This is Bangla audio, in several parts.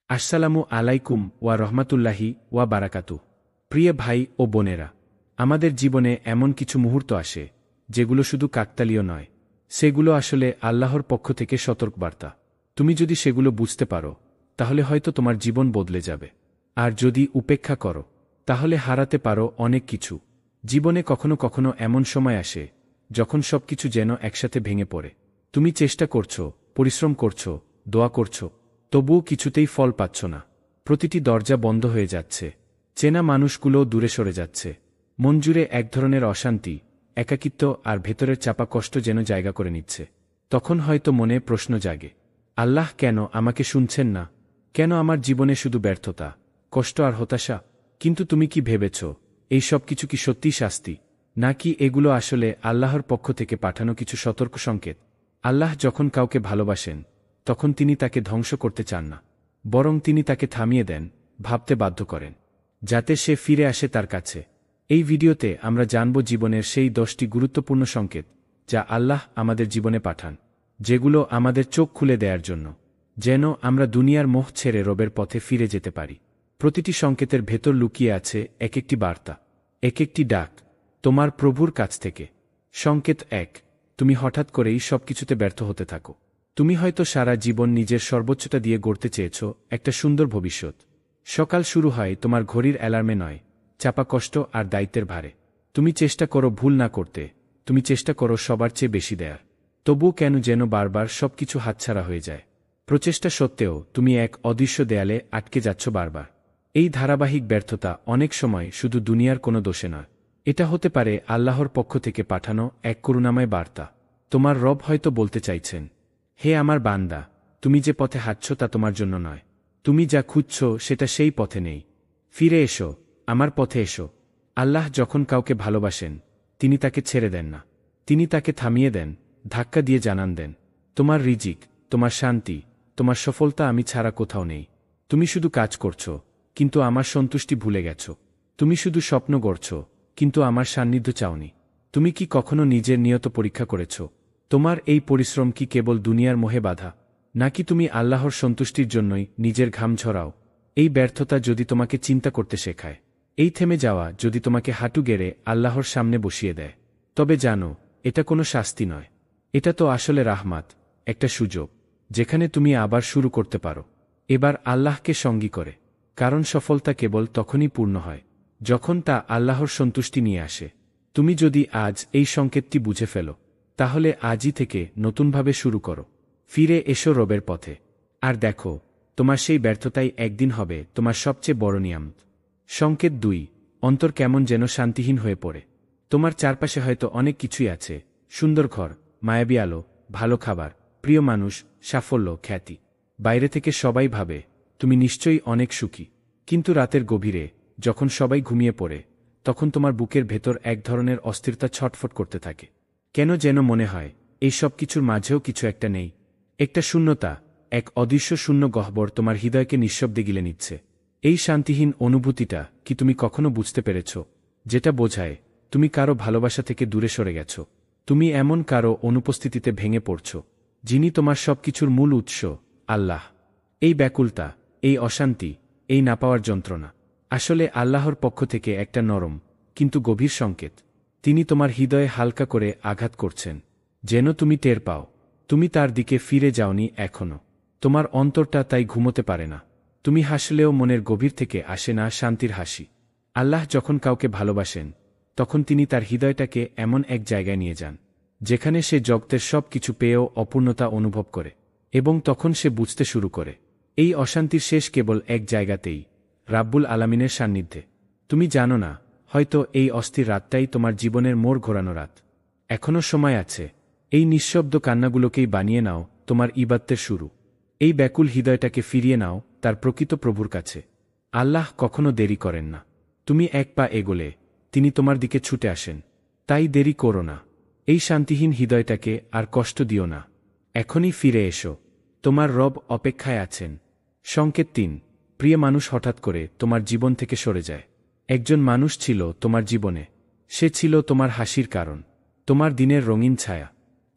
আসসালামু আলাইকুম ওয়া রহমাতুল্লাহি ওয়া বারাকাতুহু। প্রিয় ভাই ও বোনেরা, আমাদের জীবনে এমন কিছু মুহূর্ত আসে যেগুলো শুধু কাকতালীয় নয়, সেগুলো আসলে আল্লাহর পক্ষ থেকে সতর্কবার্তা। তুমি যদি সেগুলো বুঝতে পারো তাহলে হয়তো তোমার জীবন বদলে যাবে, আর যদি উপেক্ষা করো তাহলে হারাতে পারো অনেক কিছু। জীবনে কখনো কখনো এমন সময় আসে যখন সবকিছু যেন একসাথে ভেঙে পড়ে। তুমি চেষ্টা করছো, পরিশ্রম করছো, দোয়া করছো, তবুও কিছুতেই ফল পাচ্ছ না। প্রতিটি দরজা বন্ধ হয়ে যাচ্ছে, চেনা মানুষগুলোও দূরে সরে যাচ্ছে। মন জুড়ে এক ধরনের অশান্তি, একাকিত্ব আর ভেতরের চাপা কষ্ট যেন জায়গা করে নিচ্ছে। তখন হয়তো মনে প্রশ্ন জাগে, আল্লাহ কেন আমাকে শুনছেন না? কেন আমার জীবনে শুধু ব্যর্থতা, কষ্ট আর হতাশা? কিন্তু তুমি কি ভেবেছ এই সব কিছু কি সত্যিই শাস্তি, নাকি এগুলো আসলে আল্লাহর পক্ষ থেকে পাঠানো কিছু সতর্ক সংকেত? আল্লাহ যখন কাউকে ভালোবাসেন তখন তিনি তাকে ধ্বংস করতে চান না, বরং তিনি তাকে থামিয়ে দেন, ভাবতে বাধ্য করেন, যাতে সে ফিরে আসে তার কাছে। এই ভিডিওতে আমরা জানব জীবনের সেই 10টি গুরুত্বপূর্ণ সংকেত যা আল্লাহ আমাদের জীবনে পাঠান, যেগুলো আমাদের চোখ খুলে দেওয়ার জন্য, যেন আমরা দুনিয়ার মোহ ছেড়ে রবের পথে ফিরে যেতে পারি। প্রতিটি সংকেতের ভেতর লুকিয়ে আছে এক একটি বার্তা, এক একটি ডাক তোমার প্রভুর কাছ থেকে। সংকেত 1, তুমি হঠাৎ করেই সবকিছুতে ব্যর্থ হতে থাকো। তুমি হয়তো সারা জীবন নিজের সর্বোচ্চটা দিয়ে গড়তে চেয়েছ একটা সুন্দর ভবিষ্যৎ। সকাল শুরু হয় তোমার ঘড়ির অ্যালার্মে নয়, চাপা কষ্ট আর দায়িত্বের ভারে। তুমি চেষ্টা করো ভুল না করতে, তুমি চেষ্টা করো সবার চেয়ে বেশি দেয়ার। তবুও কেন যেন বারবার সবকিছু হাতছাড়া হয়ে যায়। প্রচেষ্টা সত্ত্বেও তুমি এক অদৃশ্য দেয়ালে আটকে যাচ্ছ বারবার। এই ধারাবাহিক ব্যর্থতা অনেক সময় শুধু দুনিয়ার কোনো দোষে নয়, এটা হতে পারে আল্লাহর পক্ষ থেকে পাঠানো এক করুণাময় বার্তা। তোমার রব হয়তো বলতে চাইছেন, হে আমার বান্দা, তুমি যে পথে হাঁটছ তা তোমার জন্য নয়। তুমি যা খুঁজছ সেটা সেই পথে নেই। ফিরে এসো, আমার পথে এসো। আল্লাহ যখন কাউকে ভালোবাসেন তিনি তাকে ছেড়ে দেন না, তিনি তাকে থামিয়ে দেন, ধাক্কা দিয়ে জানান দেন, তোমার রিজিক, তোমার শান্তি, তোমার সফলতা আমি ছাড়া কোথাও নেই। তুমি শুধু কাজ করছ, কিন্তু আমার সন্তুষ্টি ভুলে গেছ। তুমি শুধু স্বপ্ন গড়ছ, কিন্তু আমার সান্নিধ্য চাওনি। তুমি কি কখনো নিজের নিয়ত পরীক্ষা করেছ? তোমার এই পরিশ্রম কি কেবল দুনিয়ার মোহে বাধা, নাকি তুমি আল্লাহর সন্তুষ্টির জন্যই নিজের ঘাম ঝরাও? এই ব্যর্থতা যদি তোমাকে চিন্তা করতে শেখায়, এই থেমে যাওয়া যদি তোমাকে হাঁটু গেড়ে আল্লাহর সামনে বসিয়ে দেয়, তবে জানো এটা কোনো শাস্তি নয়, এটা তো আসলে রাহমাত, একটা সুযোগ যেখানে তুমি আবার শুরু করতে পারো, এবার আল্লাহকে সঙ্গী করে। কারণ সফলতা কেবল তখনই পূর্ণ হয় যখন তা আল্লাহর সন্তুষ্টি নিয়ে আসে। তুমি যদি আজ এই সংকেতটি বুঝে ফেলো, তাহলে আজই থেকে নতুনভাবে শুরু করো। ফিরে এসো রবের পথে, আর দেখো তোমার সেই ব্যর্থতাই একদিন হবে তোমার সবচেয়ে বড় নিয়ামত। সংকেত 2, অন্তর কেমন যেন শান্তিহীন হয়ে পড়ে। তোমার চারপাশে হয়তো অনেক কিছুই আছে, সুন্দর ঘর, মায়াবী আলো, ভালো খাবার, প্রিয় মানুষ, সাফল্য, খ্যাতি। বাইরে থেকে সবাই ভাবে তুমি নিশ্চয়ই অনেক সুখী। কিন্তু রাতের গভীরে যখন সবাই ঘুমিয়ে পড়ে, তখন তোমার বুকের ভেতর এক ধরনের অস্থিরতা ছটফট করতে থাকে। কেন যেন মনে হয় এই সব কিছুর মাঝেও কিছু একটা নেই, একটা শূন্যতা, এক অদৃশ্য শূন্য গহ্বর তোমার হৃদয়কে নিঃশব্দে গিলে নিচ্ছে। এই শান্তিহীন অনুভূতিটা কি তুমি কখনো বুঝতে পেরেছ? যেটা বোঝায় তুমি কারো ভালোবাসা থেকে দূরে সরে গেছ, তুমি এমন কারো অনুপস্থিতিতে ভেঙে পড়ছ, যিনি তোমার সবকিছুর মূল উৎস, আল্লাহ। এই ব্যাকুলতা, এই অশান্তি, এই না পাওয়ার যন্ত্রণা আসলে আল্লাহর পক্ষ থেকে একটা নরম কিন্তু গভীর সংকেত। তিনি তোমার হৃদয়ে হালকা করে আঘাত করছেন, যেন তুমি টের পাও তুমি তার দিকে ফিরে যাওনি এখনো। তোমার অন্তরটা তাই ঘুমোতে পারে না। তুমি হাসলেও মনের গভীর থেকে আসে না শান্তির হাসি। আল্লাহ যখন কাউকে ভালোবাসেন তখন তিনি তার হৃদয়টাকে এমন এক জায়গায় নিয়ে যান যেখানে সে জগতের সব কিছু পেয়েও অপূর্ণতা অনুভব করে, এবং তখন সে বুঝতে শুরু করে এই অশান্তির শেষ কেবল এক জায়গাতেই, রাব্বুল আলামিনের সান্নিধ্যে। তুমি জানো না, হয়তো এই অস্থির রাতটাই তোমার জীবনের মোড় ঘোরানো রাত। এখনও সময় আছে। এই নিঃশব্দ কান্নাগুলোকেই বানিয়ে নাও তোমার ইবাদতের শুরু। এই ব্যাকুল হৃদয়টাকে ফিরিয়ে নাও তার প্রকৃত প্রভুর কাছে। আল্লাহ কখনো দেরি করেন না। তুমি এক পা এগোলে তিনি তোমার দিকে ছুটে আসেন। তাই দেরি করো না। এই শান্তিহীন হৃদয়টাকে আর কষ্ট দিও না। এখনই ফিরে এসো, তোমার রব অপেক্ষায় আছেন। সংকেত 3, প্রিয় মানুষ হঠাৎ করে তোমার জীবন থেকে সরে যায়। একজন মানুষ ছিল তোমার জীবনে, সে ছিল তোমার হাসির কারণ, তোমার দিনের রঙিন ছায়া,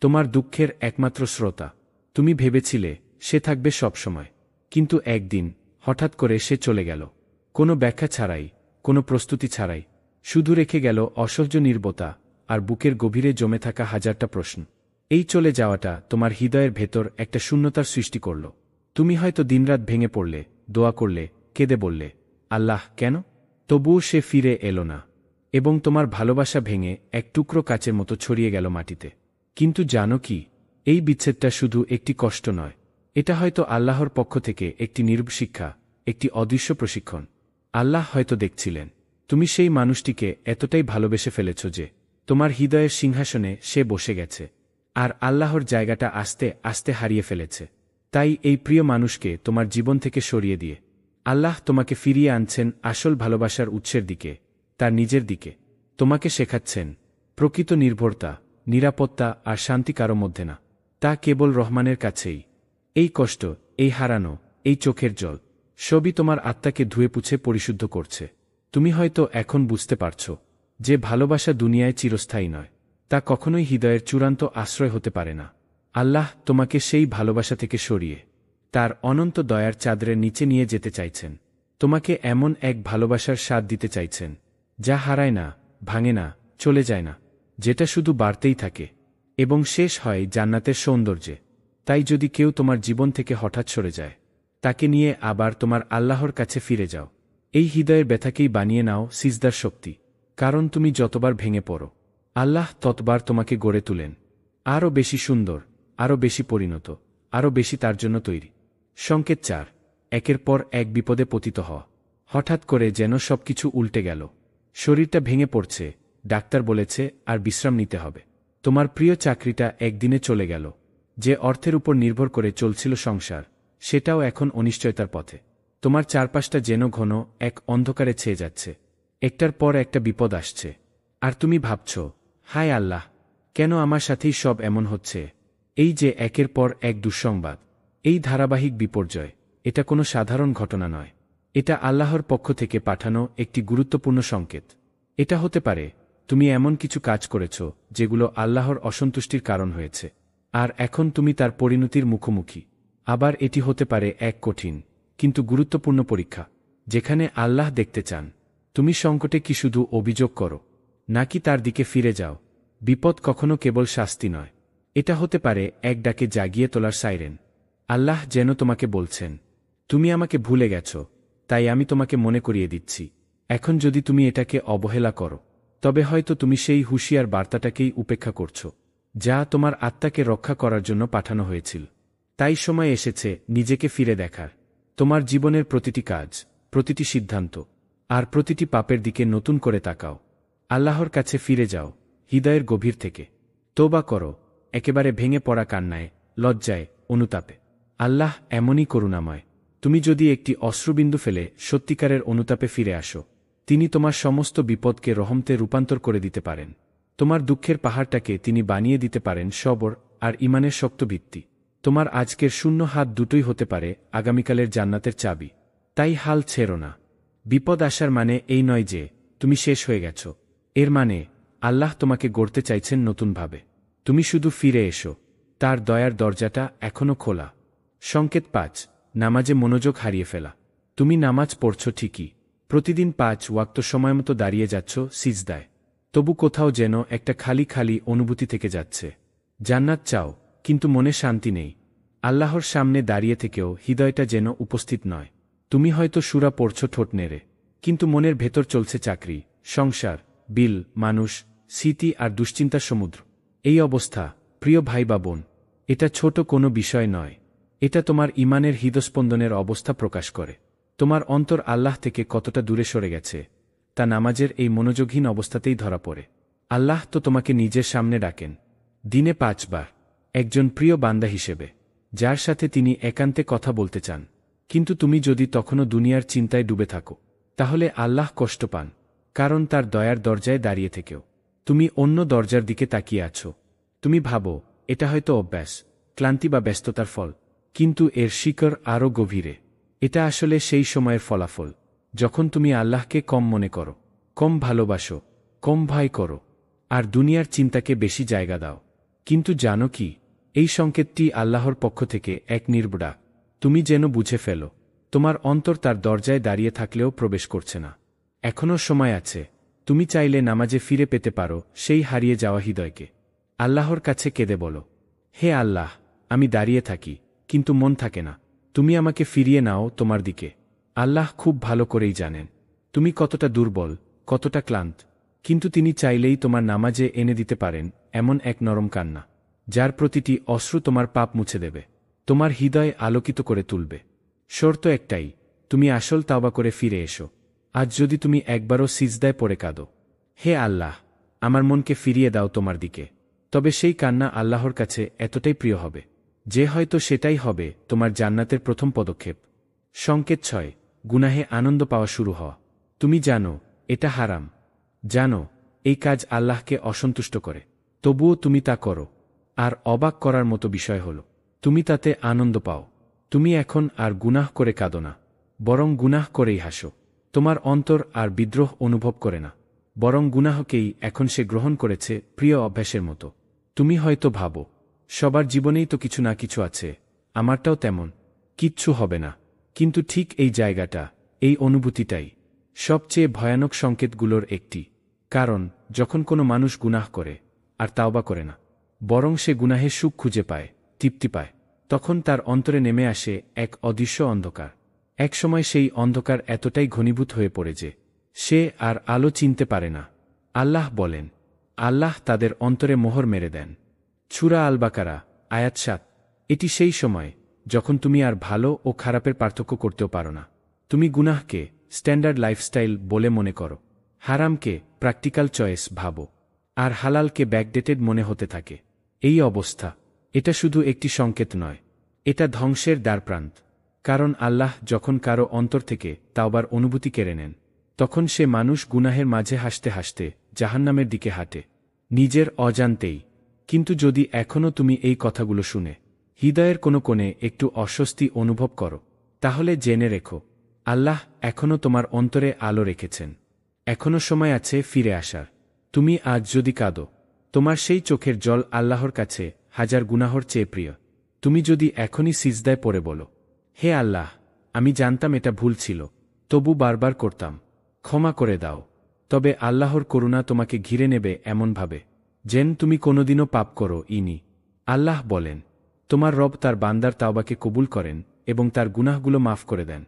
তোমার দুঃখের একমাত্র শ্রোতা। তুমি ভেবেছিলে সে থাকবে সবসময়, কিন্তু একদিন হঠাৎ করে সে চলে গেল, কোনো ব্যাখ্যা ছাড়াই, কোনো প্রস্তুতি ছাড়াই। শুধু রেখে গেল অসহ্য নীরবতা আর বুকের গভীরে জমে থাকা হাজারটা প্রশ্ন। এই চলে যাওয়াটা তোমার হৃদয়ের ভেতর একটা শূন্যতার সৃষ্টি করল। তুমি হয়তো দিনরাত ভেঙে পড়লে, দোয়া করলে, কেঁদে বললে, আল্লাহ কেন? তবুও সে ফিরে এলো না, এবং তোমার ভালোবাসা ভেঙে এক টুকরো কাচের মতো ছড়িয়ে গেল মাটিতে। কিন্তু জানো কি, এই বিচ্ছেদটা শুধু একটি কষ্ট নয়, এটা হয়তো আল্লাহর পক্ষ থেকে একটি নীরব শিক্ষা, একটি অদৃশ্য প্রশিক্ষণ। আল্লাহ হয়তো দেখছিলেন তুমি সেই মানুষটিকে এতটাই ভালোবেসে ফেলেছ যে তোমার হৃদয়ের সিংহাসনে সে বসে গেছে, আর আল্লাহর জায়গাটা আস্তে আস্তে হারিয়ে ফেলেছে। তাই এই প্রিয় মানুষকে তোমার জীবন থেকে সরিয়ে দিয়ে আল্লাহ তোমাকে ফিরিয়ে আনছেন আসল ভালোবাসার উৎসের দিকে, তার নিজের দিকে। তোমাকে শেখাচ্ছেন প্রকৃত নির্ভরতা, নিরাপত্তা আর শান্তি কারো মধ্যে না, তা কেবল রহমানের কাছেই। এই কষ্ট, এই হারানো, এই চোখের জল সবই তোমার আত্মাকে ধুয়ে পুছে পরিশুদ্ধ করছে। তুমি হয়তো এখন বুঝতে পারছ যে ভালোবাসা দুনিয়ায় চিরস্থায়ী নয়, তা কখনোই হৃদয়ের চূড়ান্ত আশ্রয় হতে পারে না। আল্লাহ তোমাকে সেই ভালোবাসা থেকে সরিয়ে তার অনন্ত দয়ার চাদরের নিচে নিয়ে যেতে চাইছেন। তোমাকে এমন এক ভালোবাসার স্বাদ দিতে চাইছেন যা হারায় না, ভাঙে না, চলে যায় না, যেটা শুধু বাড়তেই থাকে এবং শেষ হয় জান্নাতের সৌন্দর্যে। তাই যদি কেউ তোমার জীবন থেকে হঠাৎ সরে যায়, তাকে নিয়ে আবার তোমার আল্লাহর কাছে ফিরে যাও। এই হৃদয়ের ব্যথাকেই বানিয়ে নাও সিজদার শক্তি, কারণ তুমি যতবার ভেঙে পড়ো, আল্লাহ ততবার তোমাকে গড়ে তুলেন আরও বেশি সুন্দর, আরও বেশি পরিণত, আরও বেশি তার জন্য তৈরি। সংকেত 4, একের পর এক বিপদে পতিত হওয়া। হঠাৎ করে যেন সবকিছু উল্টে গেল। শরীরটা ভেঙে পড়ছে, ডাক্তার বলেছে আর বিশ্রাম নিতে হবে। তোমার প্রিয় চাকরিটা একদিনে চলে গেল, যে অর্থের উপর নির্ভর করে চলছিল সংসার, সেটাও এখন অনিশ্চয়তার পথে। তোমার চারপাশটা যেন ঘন এক অন্ধকারে ছেয়ে যাচ্ছে, একটার পর একটা বিপদ আসছে, আর তুমি ভাবছ, হায় আল্লাহ, কেন আমার সাথেই সব এমন হচ্ছে? এই যে একের পর এক দুঃসংবাদ, এই ধারাবাহিক বিপর্যয়, এটা কোনো সাধারণ ঘটনা নয়। এটা আল্লাহর পক্ষ থেকে পাঠানো একটি গুরুত্বপূর্ণ সংকেত। এটা হতে পারে তুমি এমন কিছু কাজ করেছ যেগুলো আল্লাহর অসন্তুষ্টির কারণ হয়েছে, আর এখন তুমি তার পরিণতির মুখোমুখি। আবার এটি হতে পারে এক কঠিন কিন্তু গুরুত্বপূর্ণ পরীক্ষা, যেখানে আল্লাহ দেখতে চান তুমি সংকটে কি শুধু অভিযোগ করো, নাকি তার দিকে ফিরে যাও। বিপদ কখনো কেবল শাস্তি নয়, এটা হতে পারে এক ডাকে জাগিয়ে তোলার সাইরেন। আল্লাহ যেন তোমাকে বলছেন, তুমি আমাকে ভুলে গেছ, তাই আমি তোমাকে মনে করিয়ে দিচ্ছি। এখন যদি তুমি এটাকে অবহেলা করো, তবে হয়তো তুমি সেই হুঁশিয়ার বার্তাটাকেই উপেক্ষা করছ, যা তোমার আত্মাকে রক্ষা করার জন্য পাঠানো হয়েছিল। তাই সময় এসেছে নিজেকে ফিরে দেখার। তোমার জীবনের প্রতিটি কাজ, প্রতিটি সিদ্ধান্ত আর প্রতিটি পাপের দিকে নতুন করে তাকাও। আল্লাহর কাছে ফিরে যাও, হৃদয়ের গভীর থেকে তোবা করো, একেবারে ভেঙে পড়া কান্নায়, লজ্জায়, অনুতাপে। আল্লাহ এমনই করুণাময়। তুমি যদি একটি অশ্রুবিন্দু ফেলে সত্যিকারের অনুতাপে ফিরে আসো, তিনি তোমার সমস্ত বিপদকে রহমতে রূপান্তর করে দিতে পারেন। তোমার দুঃখের পাহাড়টাকে তিনি বানিয়ে দিতে পারেন সবর আর ঈমানের শক্ত ভিত্তি। তোমার আজকের শূন্য হাত দুটোই হতে পারে আগামীকালের জান্নাতের চাবি। তাই হাল ছেড়ো না। বিপদ আসার মানে এই নয় যে তুমি শেষ হয়ে গেছ, এর মানে আল্লাহ তোমাকে গড়তে চাইছেন নতুনভাবে। তুমি শুধু ফিরে এসো, তার দয়ার দরজাটা এখনো খোলা। সংকেত 5, নামাজে মনোযোগ হারিয়ে ফেলা। তুমি নামাজ পড়ছ ঠিকই, প্রতিদিন 5 ওয়াক্ত সময়মতো দাঁড়িয়ে যাচ্ছ সিজদায়, তবু কোথাও যেন একটা খালি খালি অনুভূতি থেকে যাচ্ছে। জান্নাত চাও, কিন্তু মনে শান্তি নেই। আল্লাহর সামনে দাঁড়িয়ে থেকেও হৃদয়টা যেন উপস্থিত নয়। তুমি হয়তো সূরা পড়ছ ঠোঁট নেড়ে, কিন্তু মনের ভেতর চলছে চাকরি, সংসার, বিল, মানুষ, স্মৃতি আর দুশ্চিন্তার সমুদ্র। এই অবস্থা, প্রিয় ভাই বা বোন, এটা ছোট কোনো বিষয় নয়। এটা তোমার ঈমানের হৃদস্পন্দনের অবস্থা প্রকাশ করে। তোমার অন্তর আল্লাহ থেকে কতটা দূরে সরে গেছে, তা নামাজের এই মনোযোগহীন অবস্থাতেই ধরা পড়ে। আল্লাহ তো তোমাকে নিজের সামনে ডাকেন, দিনে 5 বার, একজন প্রিয় বান্দা হিসেবে, যার সাথে তিনি একান্তে কথা বলতে চান। কিন্তু তুমি যদি তখনও দুনিয়ার চিন্তায় ডুবে থাকো, তাহলে আল্লাহ কষ্ট পান, কারণ তার দয়ার দরজায় দাঁড়িয়ে থেকেও তুমি অন্য দরজার দিকে তাকিয়ে আছো। তুমি ভাবো এটা হয়তো অভ্যাস, ক্লান্তি বা ব্যস্ততার ফল, কিন্তু এর শিকড় আরও গভীরে। এটা আসলে সেই সময়ের ফলাফল যখন তুমি আল্লাহকে কম মনে করো, কম ভালোবাসো, কম ভয় করো, আর দুনিয়ার চিন্তাকে বেশি জায়গা দাও। কিন্তু জানো কি, এই সংকেতটি আল্লাহর পক্ষ থেকে এক নির্বুড়া। তুমি যেন বুঝে ফেলো, তোমার অন্তর তার দরজায় দাঁড়িয়ে থাকলেও প্রবেশ করছে না। এখনও সময় আছে। তুমি চাইলে নামাজে ফিরে পেতে পারো সেই হারিয়ে যাওয়া হৃদয়কে। আল্লাহর কাছে কেঁদে বলো, হে আল্লাহ, আমি দাঁড়িয়ে থাকি, কিন্তু মন থাকে না। তুমি আমাকে ফিরিয়ে নাও তোমার দিকে। আল্লাহ খুব ভালো করেই জানেন তুমি কতটা দুর্বল, কতটা ক্লান্ত, কিন্তু তিনি চাইলেই তোমার নামাজে এনে দিতে পারেন এমন এক নরম কান্না, যার প্রতিটি অশ্রু তোমার পাপ মুছে দেবে, তোমার হৃদয় আলোকিত করে তুলবে। শর্ত একটাই, তুমি আসল তাওবা করে ফিরে এসো। আজ যদি তুমি একবারও সিজদায় পড়ে কাঁদো, হে আল্লাহ, আমার মনকে ফিরিয়ে দাও তোমার দিকে, তবে সেই কান্না আল্লাহর কাছে এতটাই প্রিয় হবে যে হয়তো সেটাই হবে তোমার জান্নাতের প্রথম পদক্ষেপ। সংকেত 6, গুনাহে আনন্দ পাওয়া শুরু হওয়া। তুমি জানো এটা হারাম, জানো এই কাজ আল্লাহকে অসন্তুষ্ট করে, তবুও তুমি তা করো। আর অবাক করার মতো বিষয় হল, তুমি তাতে আনন্দ পাও। তুমি এখন আর গুনাহ করে কাঁদো না, বরং গুনাহ করেই হাসো। তোমার অন্তর আর বিদ্রোহ অনুভব করে না, বরং গুনাহকেই এখন সে গ্রহণ করেছে প্রিয় অভ্যাসের মতো। তুমি হয়তো ভাবো, সবার জীবনেই তো কিছু না কিছু আছে, আমারটাও তেমন, কিচ্ছু হবে না। কিন্তু ঠিক এই জায়গাটা, এই অনুভূতিটাই সবচেয়ে ভয়ানক সংকেতগুলোর একটি। কারণ যখন কোনো মানুষ গুনাহ করে আর তাওবা করে না, বরং সে গুনাহের সুখ খুঁজে পায়, তৃপ্তি পায়, তখন তার অন্তরে নেমে আসে এক অদৃশ্য অন্ধকার। একসময় সেই অন্ধকার এতটাই ঘনীভূত হয়ে পড়ে যে সে আর আলো চিনতে পারে না। আল্লাহ বলেন, আল্লাহ তাদের অন্তরে মোহর মেরে দেন। সূরা আল বাকারা, আয়াত 7। এটি সেই সময় যখন তুমি আর ভালো ও খারাপের পার্থক্য করতেও পারো না। তুমি গুনাহকে স্ট্যান্ডার্ড লাইফস্টাইল বলে মনে করো, হারামকে প্র্যাকটিক্যাল চয়েস ভাবো, আর হালালকে ব্যাকডেটেড মনে হতে থাকে। এই অবস্থা, এটা শুধু একটি সংকেত নয়, এটা ধ্বংসের দ্বারপ্রান্ত। কারণ আল্লাহ যখন কারো অন্তর থেকে তাওবার অনুভূতি কেড়ে নেন, তখন সে মানুষ গুনাহের মাঝে হাসতে হাসতে জাহান্নামের দিকে হাঁটে, নিজের অজান্তেই। কিন্তু যদি এখনও তুমি এই কথাগুলো শুনে হৃদয়ের কোনো কোণে একটু অস্বস্তি অনুভব করো, তাহলে জেনে রেখো, আল্লাহ এখনও তোমার অন্তরে আলো রেখেছেন। এখনও সময় আছে ফিরে আসার। তুমি আজ যদি কাঁদো, তোমার সেই চোখের জল আল্লাহর কাছে হাজার গুনাহর চেয়ে প্রিয়। তুমি যদি এখনই সিজদায় পড়ে বলো, হে আল্লাহ, আমি জানতাম এটা ভুল ছিল, তবু বারবার করতাম, ক্ষমা করে দাও, তবে আল্লাহর করুণা তোমাকে ঘিরে নেবে এমনভাবে যেন তুমি কোনোদিনও পাপ করো ইনি। আল্লাহ বলেন, তোমার রব তার বান্দার তাওবাকে কবুল করেন এবং তার গুনাহগুলো মাফ করে দেন।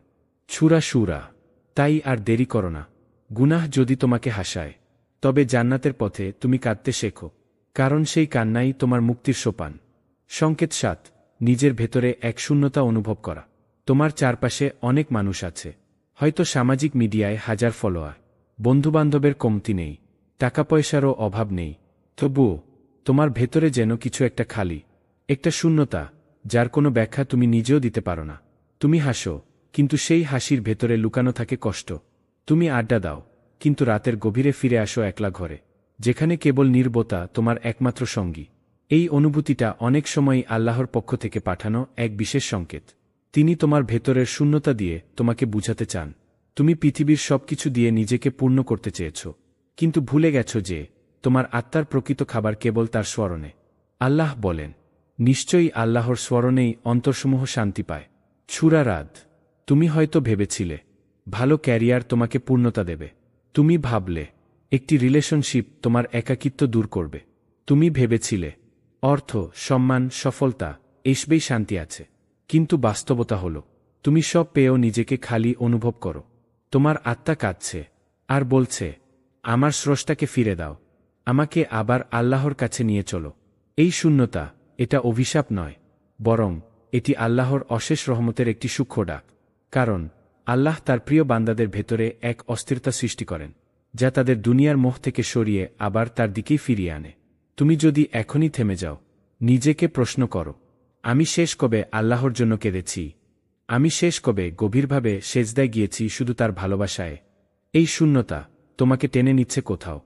সূরা শুরা। তাই আর দেরি করো না। গুনাহ যদি তোমাকে হাসায়, তবে জান্নাতের পথে তুমি কাঁদতে শেখো, কারণ সেই কান্নাই তোমার মুক্তির সোপান। সংকেত 7, নিজের ভেতরে এক শূন্যতা অনুভব করা। তোমার চারপাশে অনেক মানুষ আছে, হয়তো সামাজিক মিডিয়ায় হাজার ফলোয়ার, বন্ধুবান্ধবের কমতি নেই, টাকা পয়সারও অভাব নেই, তবুও তোমার ভেতরে যেন কিছু একটা খালি, একটা শূন্যতা, যার কোনো ব্যাখ্যা তুমি নিজেও দিতে পারো না। তুমি হাসো, কিন্তু সেই হাসির ভেতরে লুকানো থাকে কষ্ট। তুমি আড্ডা দাও, কিন্তু রাতের গভীরে ফিরে আসো একলা ঘরে, যেখানে কেবল নীরবতা তোমার একমাত্র সঙ্গী। এই অনুভূতিটা অনেক সময়ই আল্লাহর পক্ষ থেকে পাঠানো এক বিশেষ সংকেত। তিনি তোমার ভেতরের শূন্যতা দিয়ে তোমাকে বুঝাতে চান, তুমি পৃথিবীর সবকিছু দিয়ে নিজেকে পূর্ণ করতে চেয়েছ, কিন্তু ভুলে গেছ যে তোমার আত্মার প্রকৃত খাবার কেবল তার স্মরণে। আল্লাহ বলেন, নিশ্চয়ই আল্লাহর স্মরণেই অন্তরসমূহ শান্তি পায়। সূরা রাদ। তুমি হয়তো ভেবেছিলে ভালো ক্যারিয়ার তোমাকে পূর্ণতা দেবে, তুমি ভাবলে একটি রিলেশনশিপ তোমার একাকিত্ব দূর করবে, তুমি ভেবেছিলে অর্থ, সম্মান, সফলতা এসবেই শান্তি আছে। কিন্তু বাস্তবতা হল, তুমি সব পেয়েও নিজেকে খালি অনুভব করো। তোমার আত্মা কাঁদছে আর বলছে, আমার স্রষ্টাকে ফিরে দাও, আমাকে আবার আল্লাহর কাছে নিয়ে চলো। এই শূন্যতা, এটা অভিশাপ নয়, বরং এটি আল্লাহর অশেষ রহমতের একটি সূক্ষ্ম ডাক। কারণ আল্লাহ তার প্রিয় বান্দাদের ভেতরে এক অস্থিরতা সৃষ্টি করেন, যা তাদের দুনিয়ার মোহ থেকে সরিয়ে আবার তার দিকেই ফিরিয়ে আনে। তুমি যদি এখনই থেমে যাও, নিজেকে প্রশ্ন করো, আমি শেষ কবে আল্লাহর জন্য কেঁদেছি? আমি শেষ কবে গভীরভাবে সেজদায় গিয়েছি শুধু তার ভালোবাসায়? এই শূন্যতা তোমাকে টেনে নিচ্ছে কোথাও,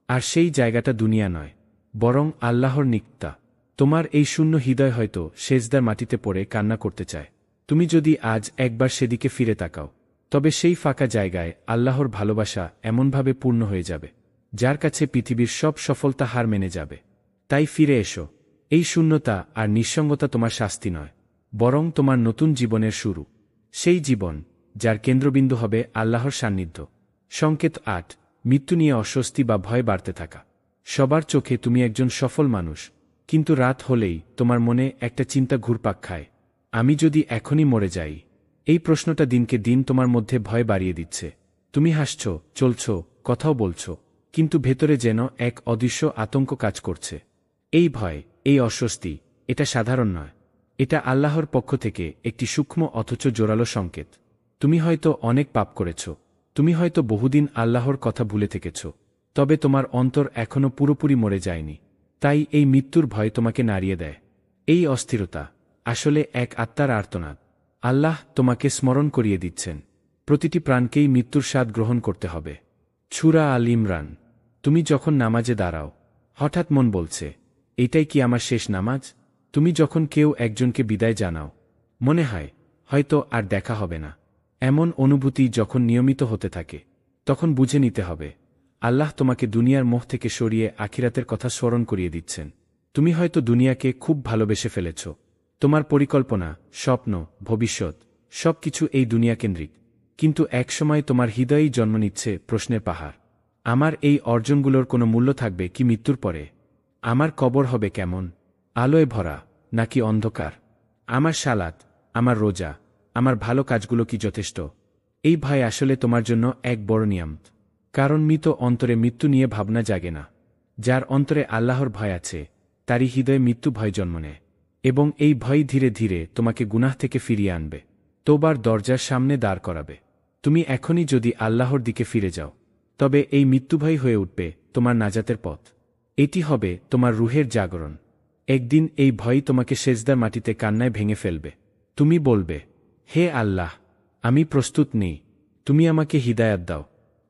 আর সেই জায়গাটা দুনিয়া নয়, বরং আল্লাহর নিকটা। তোমার এই শূন্য হৃদয় হয়তো সেজদার মাটিতে পড়ে কান্না করতে চায়। তুমি যদি আজ একবার সেদিকে ফিরে তাকাও, তবে সেই ফাঁকা জায়গায় আল্লাহর ভালোবাসা এমনভাবে পূর্ণ হয়ে যাবে, যার কাছে পৃথিবীর সব সফলতা হার মেনে যাবে। তাই ফিরে এসো। এই শূন্যতা আর নিঃসঙ্গতা তোমার শাস্তি নয়, বরং তোমার নতুন জীবনের শুরু। সেই জীবন যার কেন্দ্রবিন্দু হবে আল্লাহর সান্নিধ্য। সংকেত ৮। মৃত্যু নিয়ে অস্বস্তি বা ভয় বাড়তে থাকা। সবার চোখে তুমি একজন সফল মানুষ, কিন্তু রাত হলেই তোমার মনে একটা চিন্তা ঘুরপাক খায়, আমি যদি এখনই মরে যাই। এই প্রশ্নটা দিনকে দিন তোমার মধ্যে ভয় বাড়িয়ে দিচ্ছে। তুমি হাসছ, চলছ, কথাও বলছ, কিন্তু ভেতরে যেন এক অদৃশ্য আতঙ্ক কাজ করছে। এই ভয়, এই অস্বস্তি, এটা সাধারণ নয়। এটা আল্লাহর পক্ষ থেকে একটি সূক্ষ্ম অথচ জোরালো সংকেত। তুমি হয়তো অনেক পাপ করেছ, তুমি হয়তো বহুদিন আল্লাহর কথা ভুলে থেকেছ, তবে তোমার অন্তর এখনও পুরোপুরি মরে যায়নি। তাই এই মৃত্যুর ভয় তোমাকে নাড়িয়ে দেয়। এই অস্থিরতা আসলে এক আত্মার আর্তনাদ। আল্লাহ তোমাকে স্মরণ করিয়ে দিচ্ছেন, প্রতিটি প্রাণকেই মৃত্যুর স্বাদ গ্রহণ করতে হবে। সূরা আল ইমরান। তুমি যখন নামাজে দাঁড়াও, হঠাৎ মন বলছে, এটাই কি আমার শেষ নামাজ? তুমি যখন কেউ একজনকে বিদায় জানাও, মনে হয় হয়তো আর দেখা হবে না। এমন অনুভূতি যখন নিয়মিত হতে থাকে, তখন বুঝে নিতে হবে আল্লাহ তোমাকে দুনিয়ার মোহ থেকে সরিয়ে আখিরাতের কথা স্মরণ করিয়ে দিচ্ছেন। তুমি হয়তো দুনিয়াকে খুব ভালোবেসে ফেলেছ। তোমার পরিকল্পনা, স্বপ্ন, ভবিষ্যৎ সবকিছু এই দুনিয়াকেন্দ্রিক। কিন্তু একসময় তোমার হৃদয়েই জন্ম নিচ্ছে প্রশ্নের পাহাড়। আমার এই অর্জনগুলোর কোনো মূল্য থাকবে কি মৃত্যুর পরে? আমার কবর হবে কেমন? আলোয় ভরা নাকি অন্ধকার? আমার সালাত, আমার রোজা, আমার ভালো কাজগুলো কি যথেষ্ট? এই ভয় আসলে তোমার জন্য এক বড় নিয়ামত। কারণ মৃত অন্তরে মৃত্যু নিয়ে ভাবনা জাগে না। যার অন্তরে আল্লাহর ভয় আছে, তারই হৃদয়ে মৃত্যু ভয় জন্ম নেয়। এবং এই ভয় ধীরে ধীরে তোমাকে গুনাহ থেকে ফিরিয়ে আনবে, তোবার দরজার সামনে দাঁড় করাবে। তুমি এখনই যদি আল্লাহর দিকে ফিরে যাও, তবে এই মৃত্যুভয় হয়ে উঠবে তোমার নাজাতের পথ। এটি হবে তোমার রুহের জাগরণ। একদিন এই ভয় তোমাকে সেজদার মাটিতে কান্নায় ভেঙে ফেলবে। তুমি বলবে, হে আল্লাহ, আমি প্রস্তুত নেই, তুমি আমাকে হিদায়াত দাও,